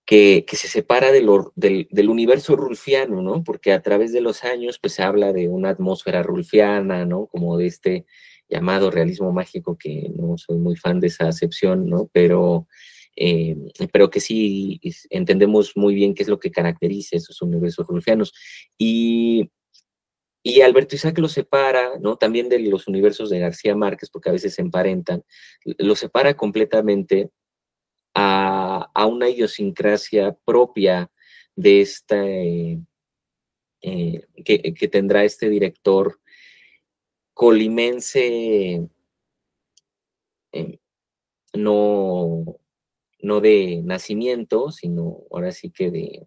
que se separa del universo rulfiano, ¿no? Porque a través de los años, pues se habla de una atmósfera rulfiana, ¿no? Como de este llamado realismo mágico, que no soy muy fan de esa acepción, ¿no? Pero que sí entendemos muy bien qué es lo que caracteriza esos universos rulfianos. Y Alberto Isaac lo separa, ¿no? También de los universos de García Márquez, porque a veces se emparentan, lo separa completamente a una idiosincrasia propia de que tendrá este director colimense, no de nacimiento, sino ahora sí que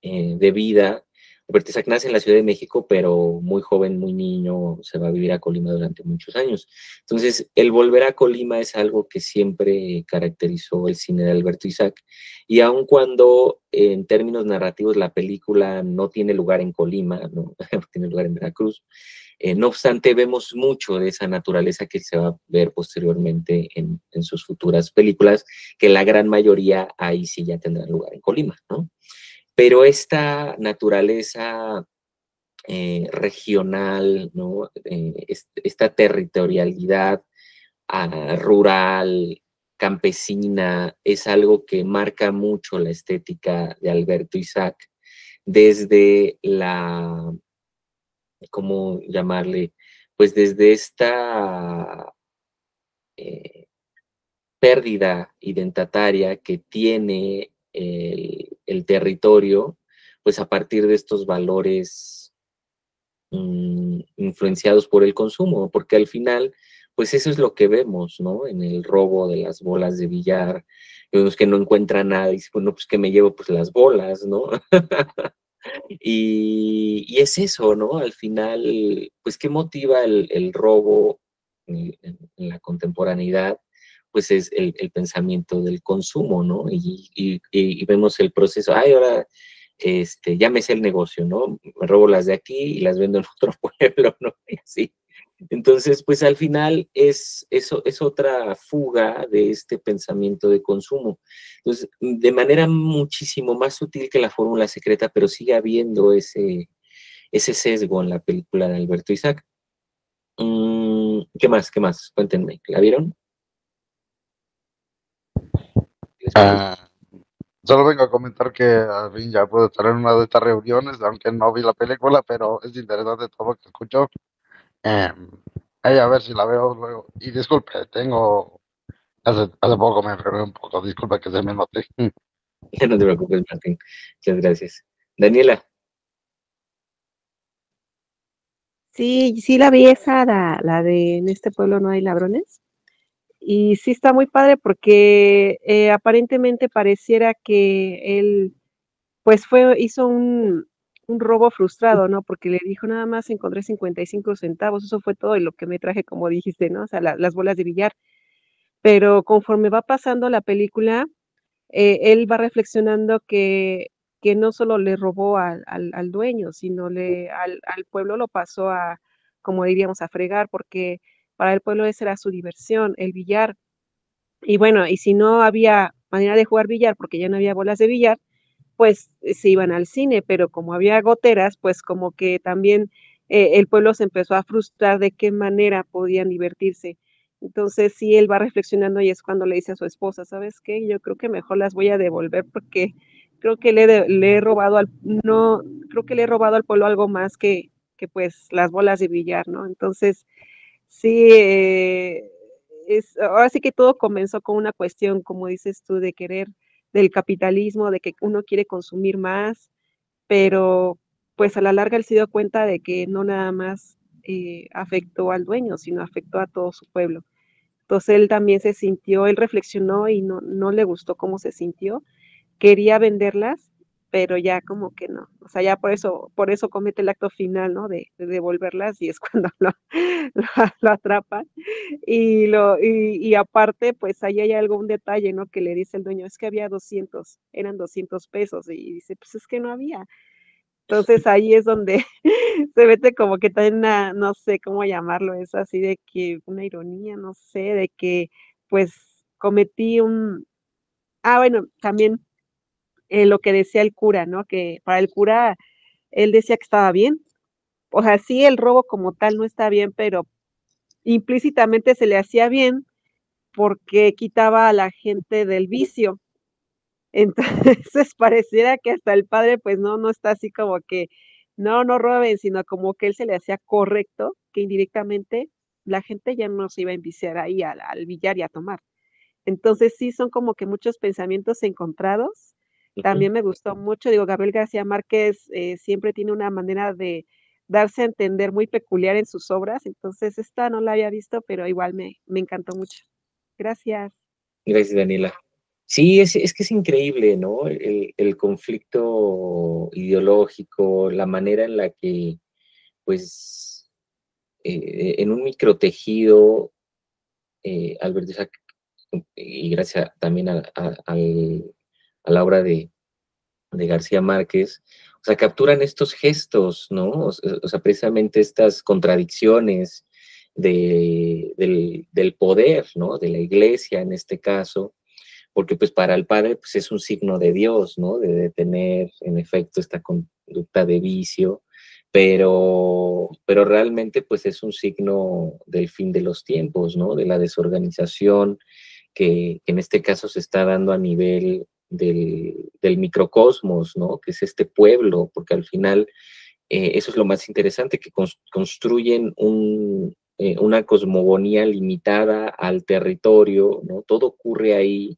de vida. Alberto Isaac nace en la Ciudad de México, pero muy joven, muy niño, se va a vivir a Colima durante muchos años. Entonces, el volver a Colima es algo que siempre caracterizó el cine de Alberto Isaac. Y aun cuando en términos narrativos la película no tiene lugar en Colima, no tiene lugar en Veracruz, no obstante, vemos mucho de esa naturaleza que se va a ver posteriormente en sus futuras películas, que la gran mayoría ahí sí ya tendrán lugar en Colima, ¿no? Pero esta naturaleza regional, ¿no? Esta territorialidad rural, campesina, es algo que marca mucho la estética de Alberto Isaac desde ¿cómo llamarle? Pues desde esta pérdida identitaria que tiene el territorio, pues a partir de estos valores influenciados por el consumo, porque al final, pues eso es lo que vemos, ¿no? En el robo de las bolas de billar, vemos que no encuentra nada y dice, bueno, pues que me llevo pues las bolas, ¿no? Y es eso, ¿no? Al final, pues, ¿qué motiva el robo en la contemporaneidad? Pues es el pensamiento del consumo, ¿no? Y vemos el proceso, ay, ahora ya me sé el negocio, ¿no? Me robo las de aquí y las vendo en otro pueblo, ¿no? Y así. Entonces, pues al final eso es otra fuga de este pensamiento de consumo. Entonces, de manera muchísimo más sutil que la fórmula secreta, pero sigue habiendo ese sesgo en la película de Alberto Isaac. ¿Qué más? ¿Qué más? Cuéntenme. ¿La vieron? Solo vengo a comentar que al fin ya puedo estar en una de estas reuniones, aunque no vi la película, pero es interesante todo lo que escucho. A ver si la veo luego. Y disculpe, hace poco me enfermé un poco, disculpe que se me note. No te preocupes, Martín. Muchas gracias. Daniela. Sí, sí la vi esa, la de En este pueblo no hay ladrones. Y sí está muy padre porque aparentemente pareciera que él, pues hizo un robo frustrado, ¿no? Porque le dijo nada más encontré 55 centavos, eso fue todo y lo que me traje, como dijiste, ¿no? O sea, las bolas de billar. Pero conforme va pasando la película, él va reflexionando que no solo le robó al dueño, sino al pueblo lo pasó a, como diríamos, a fregar, porque para el pueblo esa era su diversión, el billar. Y bueno, y si no había manera de jugar billar, porque ya no había bolas de billar, pues se iban al cine, pero como había goteras, pues como que también el pueblo se empezó a frustrar de qué manera podían divertirse. Entonces sí, él va reflexionando y es cuando le dice a su esposa, ¿sabes qué? Yo creo que mejor las voy a devolver porque creo que le he robado no, creo que le he robado al pueblo algo más que pues las bolas de billar, ¿no? Entonces, sí, ahora sí que todo comenzó con una cuestión, como dices tú, de querer del capitalismo, de que uno quiere consumir más, pero pues a la larga él se dio cuenta de que no nada más afectó al dueño, sino afectó a todo su pueblo. Entonces él también se sintió, él reflexionó y no le gustó cómo se sintió, quería venderlas, pero ya como que no, o sea, ya por eso comete el acto final, ¿no? De devolverlas y es cuando lo atrapan y aparte, pues ahí hay algún detalle, ¿no? Que le dice el dueño, es que había 200, eran 200 pesos y dice, pues es que no había. Entonces ahí es donde se mete como que también una, no sé cómo llamarlo, es así de que una ironía, no sé, de que pues cometí bueno, también lo que decía el cura, ¿no? Que para el cura, él decía que estaba bien. O sea, sí, el robo como tal no está bien, pero implícitamente se le hacía bien porque quitaba a la gente del vicio. Entonces pareciera que hasta el padre, pues no está así como que, no roben, sino como que él se le hacía correcto, que indirectamente la gente ya no se iba a enviciar ahí al billar y a tomar. Entonces sí, son como que muchos pensamientos encontrados. También me gustó mucho, digo, Gabriel García Márquez siempre tiene una manera de darse a entender muy peculiar en sus obras, entonces esta no la había visto, pero igual me encantó mucho. Gracias. Gracias, Daniela. Sí, es que es increíble, ¿no? El conflicto ideológico, la manera en la que, pues, en un microtejido, Albert Isaac, y gracias también a la obra de García Márquez, o sea, capturan estos gestos, ¿no? O sea, precisamente estas contradicciones del poder, ¿no? De la iglesia en este caso, porque pues para el padre pues es un signo de Dios, ¿no? De detener en efecto esta conducta de vicio, pero realmente pues es un signo del fin de los tiempos, ¿no? De la desorganización que en este caso se está dando a nivel del microcosmos, ¿no? Que es este pueblo, porque al final eso es lo más interesante, que construyen una cosmogonía limitada al territorio, ¿no? Todo ocurre ahí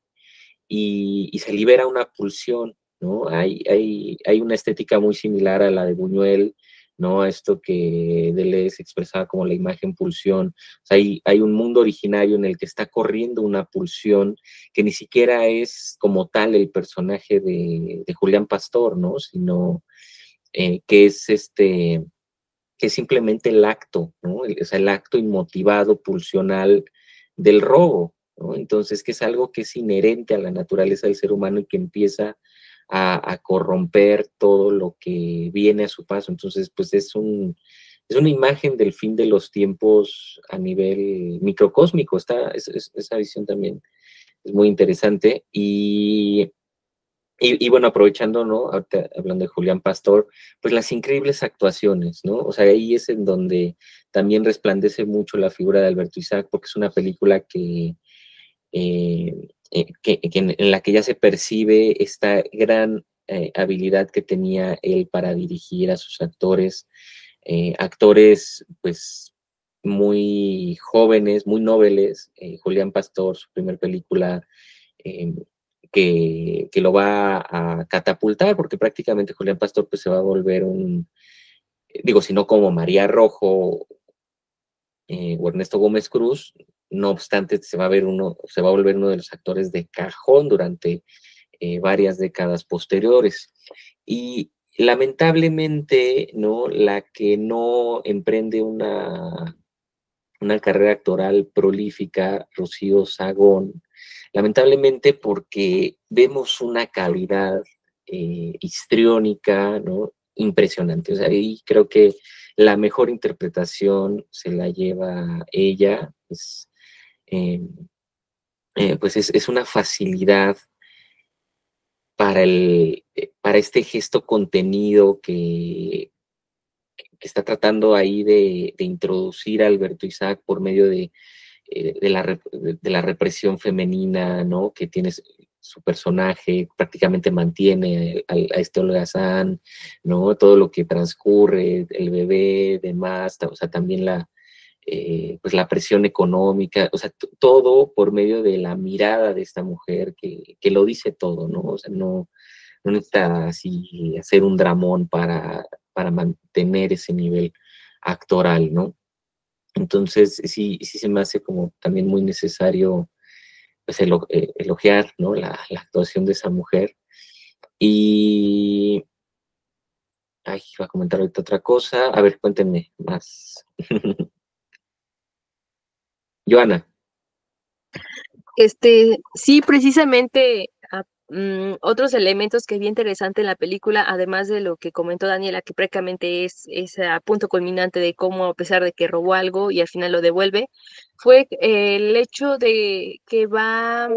y se libera una pulsión, ¿no? Hay una estética muy similar a la de Buñuel, ¿no? Esto que Deleuze expresaba como la imagen pulsión. O sea, hay un mundo originario en el que está corriendo una pulsión que ni siquiera es como tal el personaje de Julián Pastor, ¿no? Sino que es simplemente el acto, ¿no? O sea, el acto inmotivado, pulsional del robo, ¿no? Entonces, que es algo que es inherente a la naturaleza del ser humano y que empieza a corromper todo lo que viene a su paso. Entonces, pues es una imagen del fin de los tiempos a nivel microcósmico. Esa visión también es muy interesante. Y bueno, aprovechando, ¿no? Ahorita hablando de Julián Pastor, pues las increíbles actuaciones, ¿no? O sea, ahí es en donde también resplandece mucho la figura de Alberto Isaac, porque es una película que en la que ya se percibe esta gran habilidad que tenía él para dirigir a sus actores, actores pues muy jóvenes, muy nobles. Julián Pastor, su primer película, que lo va a catapultar, porque prácticamente Julián Pastor pues se va a volver digo, si no como María Rojo o Ernesto Gómez Cruz, no obstante se va a volver uno de los actores de cajón durante varias décadas posteriores. Y lamentablemente, ¿no? La que no emprende una carrera actoral prolífica, Rocío Sagón, lamentablemente porque vemos una calidad histriónica, ¿no? Impresionante. O sea, ahí creo que la mejor interpretación se la lleva ella. Pues es una facilidad para este gesto contenido que está tratando ahí de introducir a Alberto Isaac por medio de la represión femenina, ¿no? Que tiene su personaje, prácticamente mantiene a este holgazán, ¿no? Todo lo que transcurre, el bebé, demás, o sea, también pues la presión económica, o sea, todo por medio de la mirada de esta mujer que lo dice todo, ¿no? O sea, no necesita así hacer un dramón para mantener ese nivel actoral, ¿no? Entonces, sí se me hace como también muy necesario pues, elogiar, ¿no? la actuación de esa mujer. Y iba a comentar ahorita otra cosa. A ver, cuéntenme más. Joana. Sí, precisamente otros elementos que vi interesante en la película, además de lo que comentó Daniela, que prácticamente es ese punto culminante de cómo, a pesar de que robó algo y al final lo devuelve, fue el hecho de que va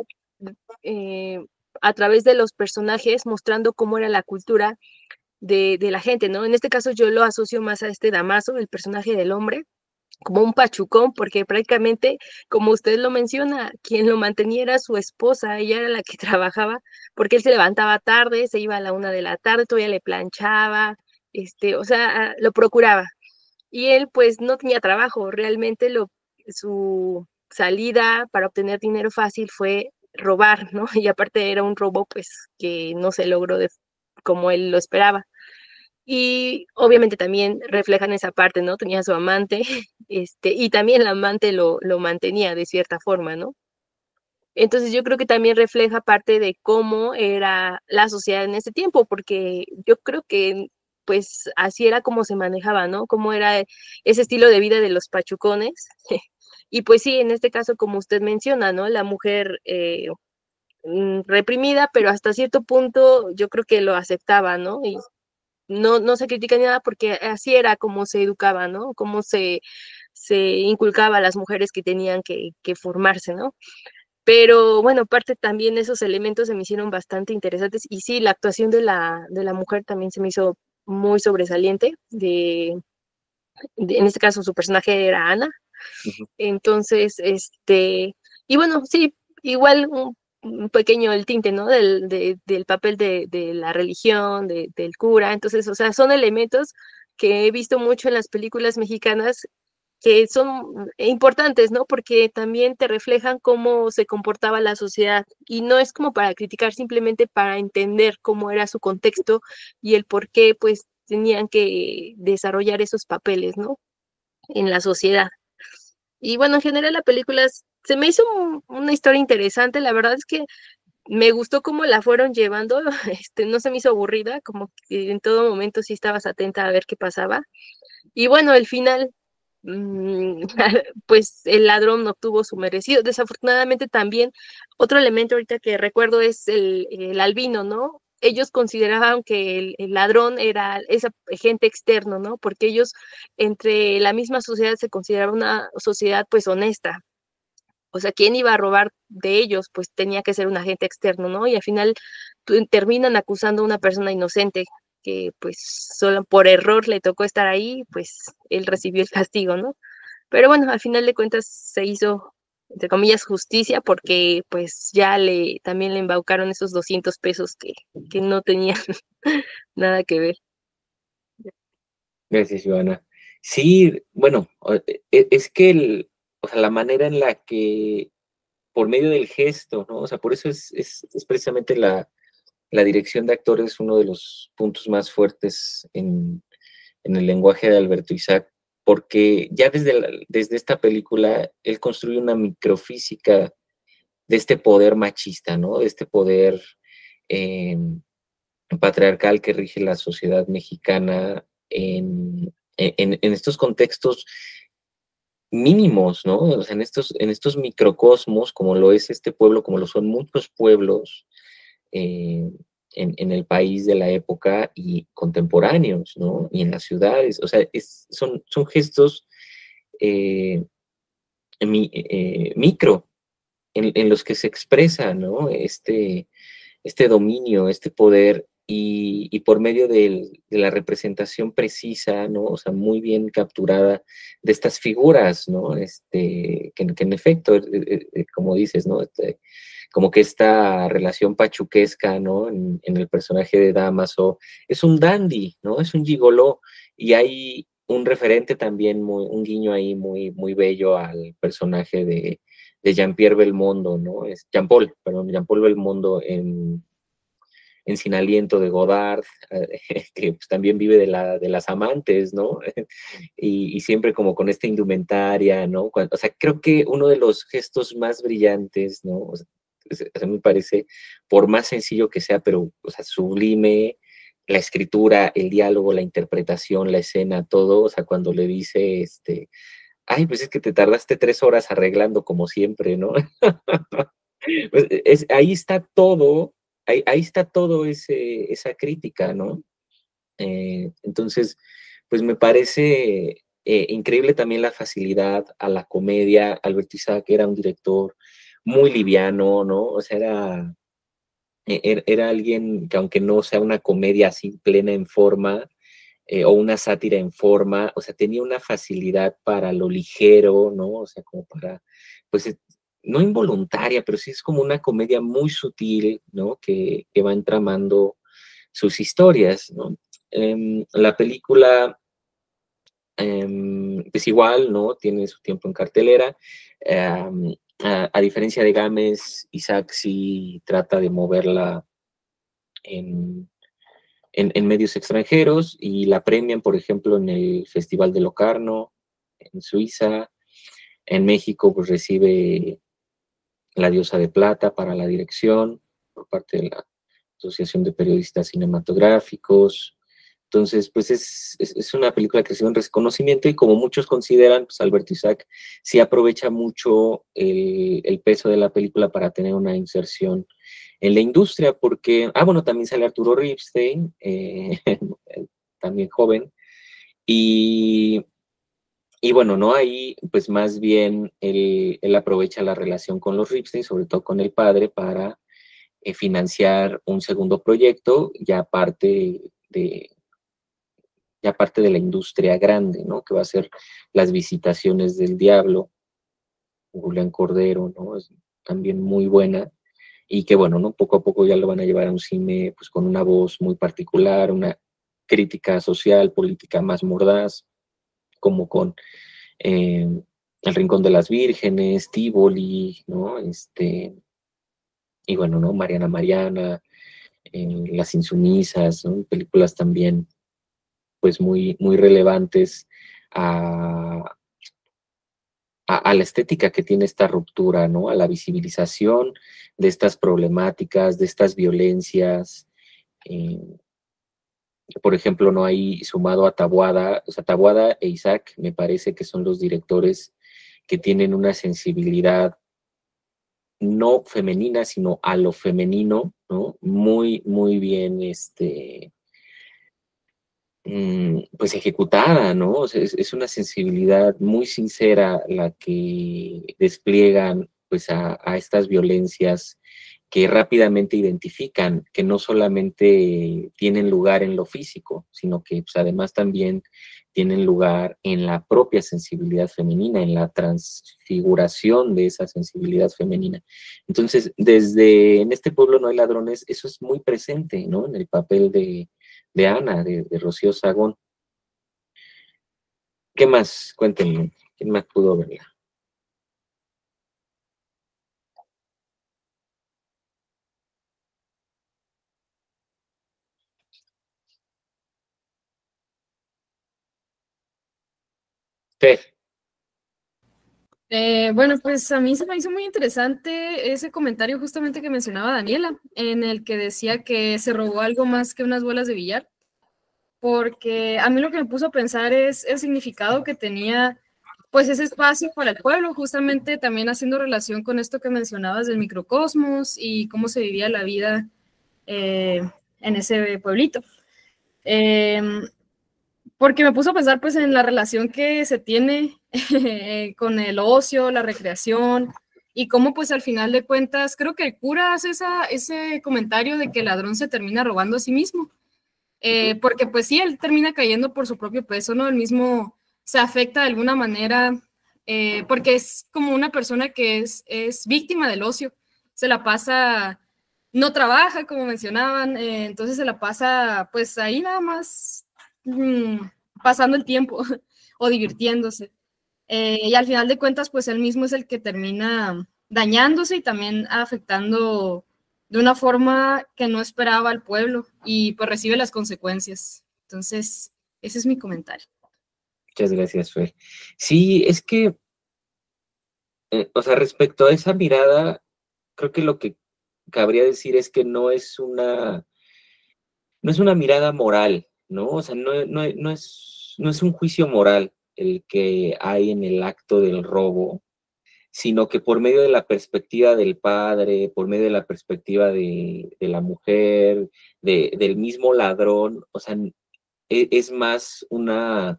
a través de los personajes mostrando cómo era la cultura de la gente, ¿no? En este caso yo lo asocio más a este Damaso, el personaje del hombre, como un pachucón, porque prácticamente, como usted lo menciona, quien lo mantenía era su esposa, ella era la que trabajaba, porque él se levantaba tarde, se iba a la 1 de la tarde, todavía le planchaba, o sea, lo procuraba. Y él pues no tenía trabajo, realmente su salida para obtener dinero fácil fue robar, ¿no? Y aparte era un robo pues que no se logró como él lo esperaba. Y obviamente también reflejan esa parte, ¿no? Tenía a su amante, y también la amante lo mantenía de cierta forma, ¿no? Entonces yo creo que también refleja parte de cómo era la sociedad en ese tiempo, porque yo creo que pues así era como se manejaba, ¿no? Cómo era ese estilo de vida de los pachucones. Y pues sí, en este caso, como usted menciona, ¿no? La mujer reprimida, pero hasta cierto punto yo creo que lo aceptaba, ¿no? Y no se critica ni nada porque así era como se educaba, ¿no? Cómo se inculcaba a las mujeres que tenían que formarse, ¿no? Pero bueno, aparte también esos elementos se me hicieron bastante interesantes y sí, la actuación de la mujer también se me hizo muy sobresaliente. En este caso su personaje era Ana. Entonces, y bueno, sí, igual un pequeño el tinte, ¿no? Del papel de la religión, del cura. Entonces, o sea, son elementos que he visto mucho en las películas mexicanas que son importantes, ¿no? Porque también te reflejan cómo se comportaba la sociedad y no es como para criticar, simplemente para entender cómo era su contexto y el por qué, pues, tenían que desarrollar esos papeles, ¿no? En la sociedad. Y bueno, en general la película se me hizo una historia interesante, la verdad es que me gustó cómo la fueron llevando, no se me hizo aburrida, como que en todo momento sí estabas atenta a ver qué pasaba. Y bueno, el final, pues el ladrón no obtuvo su merecido. Desafortunadamente también, otro elemento ahorita que recuerdo es el albino, ¿no? Ellos consideraban que el ladrón era ese agente externo, ¿no? Porque ellos, entre la misma sociedad, se consideraba una sociedad pues honesta. O sea, ¿quién iba a robar de ellos? Pues tenía que ser un agente externo, ¿no? Y al final terminan acusando a una persona inocente que pues solo por error le tocó estar ahí, pues él recibió el castigo, ¿no? Pero bueno, al final de cuentas se hizo entre comillas, justicia, porque pues ya también le embaucaron esos 200 pesos que no tenían nada que ver. Gracias, Joana. Sí, bueno, es que o sea, la manera en la que, por medio del gesto, ¿no? O sea, por eso es precisamente la dirección de actores uno de los puntos más fuertes en el lenguaje de Alberto Isaac, porque ya desde esta película él construye una microfísica de este poder machista, ¿no? De este poder patriarcal que rige la sociedad mexicana en estos contextos mínimos, ¿no? O sea, en estos microcosmos, como lo es este pueblo, como lo son muchos pueblos en el país de la época y contemporáneos, ¿no? Y en las ciudades, o sea, son gestos micro en los que se expresa, ¿no? Este dominio, este poder, y por medio de la representación precisa, ¿no? O sea, muy bien capturada de estas figuras, ¿no? Que en efecto, como dices, ¿no? Como que esta relación pachuquesca, ¿no? En el personaje de Damaso, es un dandy, ¿no? Es un gigoló, y hay un referente también, un guiño ahí muy, muy bello al personaje de Jean-Pierre Belmondo, ¿no? Jean-Paul, perdón, Jean-Paul Belmondo en Sin Aliento de Godard, que pues, también vive de las amantes, ¿no? Y siempre como con esta indumentaria, ¿no? O sea, creo que uno de los gestos más brillantes, ¿no? O sea, me parece, por más sencillo que sea, pero, o sea, sublime, la escritura, el diálogo, la interpretación, la escena, todo, o sea, cuando le dice, ay, pues es que te tardaste 3 horas arreglando como siempre, ¿no? Pues ahí está todo, ahí está todo esa crítica, ¿no? Entonces, pues me parece increíble también la facilidad a la comedia. Alberto Isaac era un director muy liviano, ¿no? O sea, era alguien que, aunque no sea una comedia así plena en forma, o una sátira en forma, o sea, tenía una facilidad para lo ligero, ¿no? O sea, como para, pues, no involuntaria, pero sí es como una comedia muy sutil, ¿no? Que va entramando sus historias, ¿no? La película, pues igual, ¿no? Tiene su tiempo en cartelera. A diferencia de Gámez, Isaac sí trata de moverla en medios extranjeros, y la premian, por ejemplo, en el Festival de Locarno, en Suiza. En México, pues recibe la Diosa de Plata para la dirección por parte de la Asociación de Periodistas Cinematográficos. Entonces, pues es una película que recibe un reconocimiento, y como muchos consideran, pues Alberto Isaac sí aprovecha mucho el peso de la película para tener una inserción en la industria, porque, bueno, también sale Arturo Ripstein, también joven, y bueno, ¿no? Ahí, pues más bien él aprovecha la relación con los Ripstein, sobre todo con el padre, para financiar un segundo proyecto, ya parte de la industria grande, ¿no? Que va a ser Las Visitaciones del Diablo, Julián Cordero, ¿no? Es también muy buena, y que, bueno, ¿no? Poco a poco ya lo van a llevar a un cine, pues con una voz muy particular, una crítica social, política más mordaz, como con El Rincón de las Vírgenes, Tívoli, ¿no? Y bueno, ¿no? Mariana, Las Insumisas, ¿no? Películas también, pues muy, muy relevantes a la estética que tiene esta ruptura, ¿no? A la visibilización de estas problemáticas, de estas violencias. Por ejemplo, no hay sumado a Taboada, o sea, Taboada e Isaac me parece que son los directores que tienen una sensibilidad no femenina, sino a lo femenino, ¿no? Muy, muy bien, pues ejecutada, ¿no? O sea, es una sensibilidad muy sincera la que despliegan, pues, a estas violencias que rápidamente identifican que no solamente tienen lugar en lo físico, sino que pues, además también tienen lugar en la propia sensibilidad femenina, en la transfiguración de esa sensibilidad femenina. Entonces, en este pueblo no hay ladrones, eso es muy presente, ¿no? En el papel de Ana, de Rocío Sagón. ¿Qué más? Cuéntenme, ¿quién más pudo verla? Sí. Bueno, pues a mí se me hizo muy interesante ese comentario justamente que mencionaba Daniela, en el que decía que se robó algo más que unas bolas de billar, porque a mí lo que me puso a pensar es el significado que tenía pues ese espacio para el pueblo, justamente también haciendo relación con esto que mencionabas del microcosmos y cómo se vivía la vida en ese pueblito. Porque me puso a pensar pues en la relación que se tiene con el ocio, la recreación, y cómo pues al final de cuentas, creo que el cura hace ese comentario de que el ladrón se termina robando a sí mismo, porque pues sí, él termina cayendo por su propio peso, ¿no? Él mismo se afecta de alguna manera, porque es como una persona que es víctima del ocio, se la pasa, no trabaja, como mencionaban, entonces se la pasa pues ahí nada más pasando el tiempo o divirtiéndose. Y al final de cuentas, pues él mismo es el que termina dañándose y también afectando de una forma que no esperaba al pueblo y pues recibe las consecuencias. Entonces, ese es mi comentario. Muchas gracias, Fer. Sí, es que, o sea, respecto a esa mirada, creo que lo que cabría decir es que no es una mirada moral, ¿no? O sea, no es un juicio moral el que hay en el acto del robo, sino que por medio de la perspectiva del padre, por medio de la perspectiva de la mujer, del mismo ladrón, o sea, es más una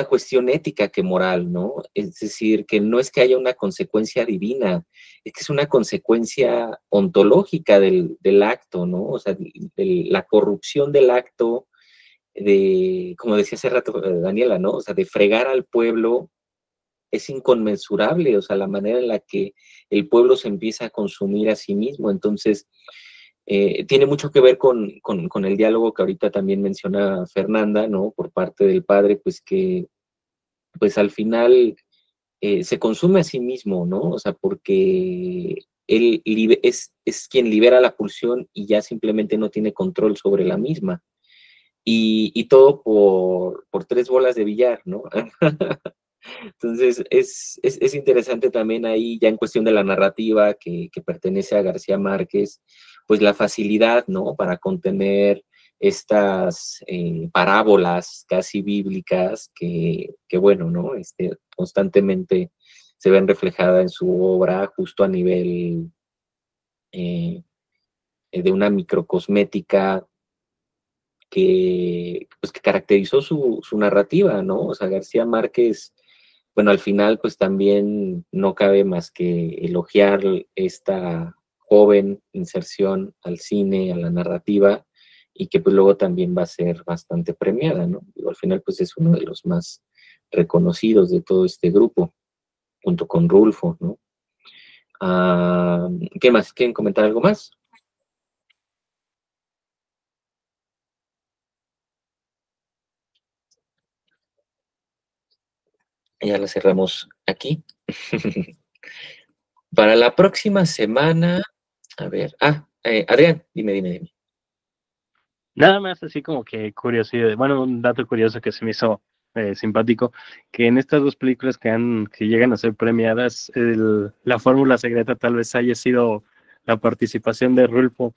cuestión ética que moral, ¿no? Es decir, que no es que haya una consecuencia divina, es que es una consecuencia ontológica del acto, ¿no? O sea, la corrupción del acto, como decía hace rato Daniela, ¿no? O sea, de fregar al pueblo es inconmensurable, o sea, la manera en la que el pueblo se empieza a consumir a sí mismo. Entonces, tiene mucho que ver con el diálogo que ahorita también menciona Fernanda, ¿no? Por parte del padre, pues que pues al final se consume a sí mismo, ¿no? O sea, porque él es quien libera la pulsión y ya simplemente no tiene control sobre la misma. Y todo por 3 bolas de billar, ¿no? Entonces, es interesante también ahí, ya en cuestión de la narrativa que pertenece a García Márquez, pues la facilidad, ¿no? Para contener estas parábolas casi bíblicas que bueno, ¿no? Constantemente se ven reflejadas en su obra justo a nivel de una microcosmética pues, que caracterizó su narrativa, ¿no? O sea, García Márquez, bueno, al final, pues también no cabe más que elogiar esta joven inserción al cine, a la narrativa, y que pues luego también va a ser bastante premiada, ¿no? Digo, al final, pues es uno de los más reconocidos de todo este grupo, junto con Rulfo, ¿no? ¿Qué más? ¿Quieren comentar algo más? Ya la cerramos aquí. Para la próxima semana, a ver, Adrián, dime. Nada más así como que curiosidad, bueno, un dato curioso que se me hizo simpático, que en estas 2 películas que llegan a ser premiadas, la fórmula secreta tal vez haya sido la participación de Rulfo,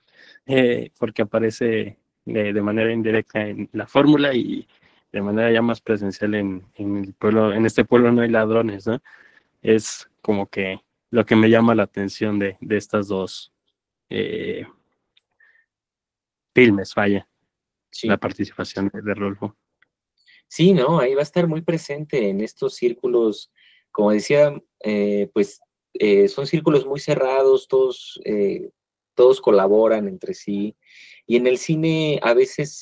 porque aparece de manera indirecta en la fórmula y de manera ya más presencial en el pueblo, en este pueblo no hay ladrones, ¿no? Es como que lo que me llama la atención de estas 2 filmes, vaya, Sí. la participación de Rulfo. Sí, ¿no? Ahí va a estar muy presente en estos círculos, como decía, pues son círculos muy cerrados, todos todos colaboran entre sí, y en el cine a veces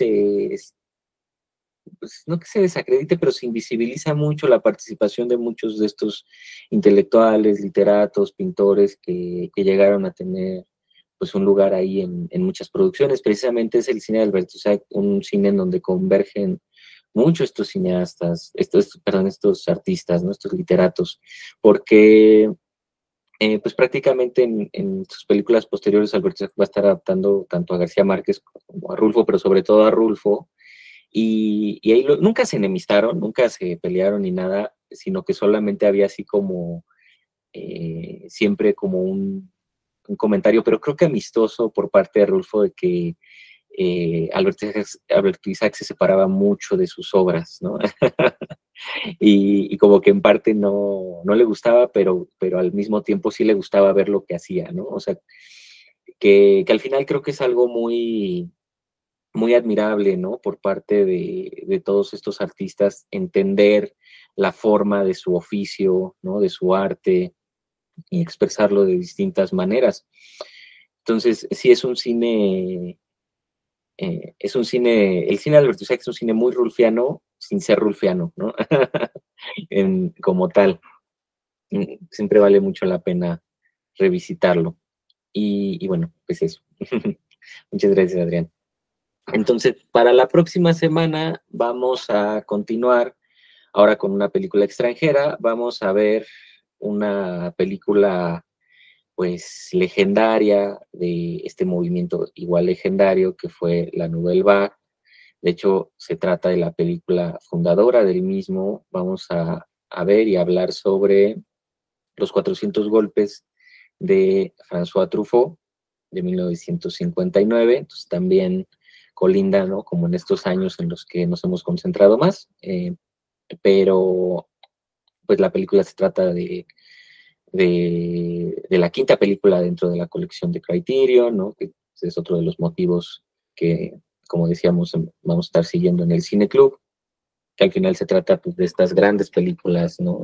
pues, no que se desacredite, pero se invisibiliza mucho la participación de muchos de estos intelectuales, literatos, pintores que llegaron a tener pues un lugar ahí en muchas producciones. Precisamente es el cine de Albert Isaac, un cine en donde convergen mucho estos cineastas, estos artistas, ¿no? Estos literatos, porque pues prácticamente en sus películas posteriores Albert Isaac va a estar adaptando tanto a García Márquez como a Rulfo, pero sobre todo a Rulfo, y ahí nunca se enemistaron, nunca se pelearon ni nada, sino que solamente había así como siempre como un comentario, pero creo que amistoso por parte de Rulfo, de que Albert Isaac se separaba mucho de sus obras, ¿no? y como que en parte no le gustaba, pero al mismo tiempo sí le gustaba ver lo que hacía, ¿no? O sea, que al final creo que es algo muy, muy admirable, ¿no? Por parte de todos estos artistas, entender la forma de su oficio, ¿no? De su arte, y expresarlo de distintas maneras. Entonces, sí es un cine, el cine de Albert Isaac es un cine muy rulfiano, sin ser rulfiano, ¿no? Como tal. Siempre vale mucho la pena revisitarlo. Y bueno, pues eso. Muchas gracias, Adrián. Entonces, para la próxima semana vamos a continuar ahora con una película extranjera. Vamos a ver una película pues legendaria de este movimiento igual legendario que fue la Nouvelle Vague. De hecho, se trata de la película fundadora del mismo. Vamos a ver y hablar sobre Los 400 golpes de François Truffaut de 1959. Entonces también colinda, ¿no? Como en estos años en los que nos hemos concentrado más. Pero pues la película se trata de la quinta película dentro de la colección de Criterion, ¿no? Que es otro de los motivos que, como decíamos, vamos a estar siguiendo en el Cine Club, que al final se trata pues, de estas grandes películas, ¿no?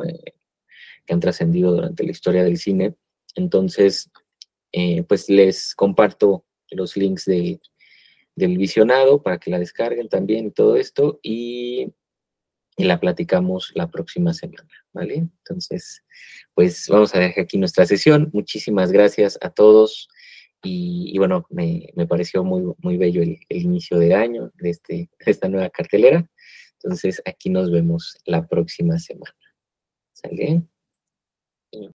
Que han trascendido durante la historia del cine. Entonces, pues les comparto los links del visionado para que la descarguen también y todo esto, y la platicamos la próxima semana, ¿vale? Entonces, pues vamos a dejar aquí nuestra sesión. Muchísimas gracias a todos y bueno, me pareció muy, muy bello el inicio de año de esta nueva cartelera. Entonces, aquí nos vemos la próxima semana. ¿Sale?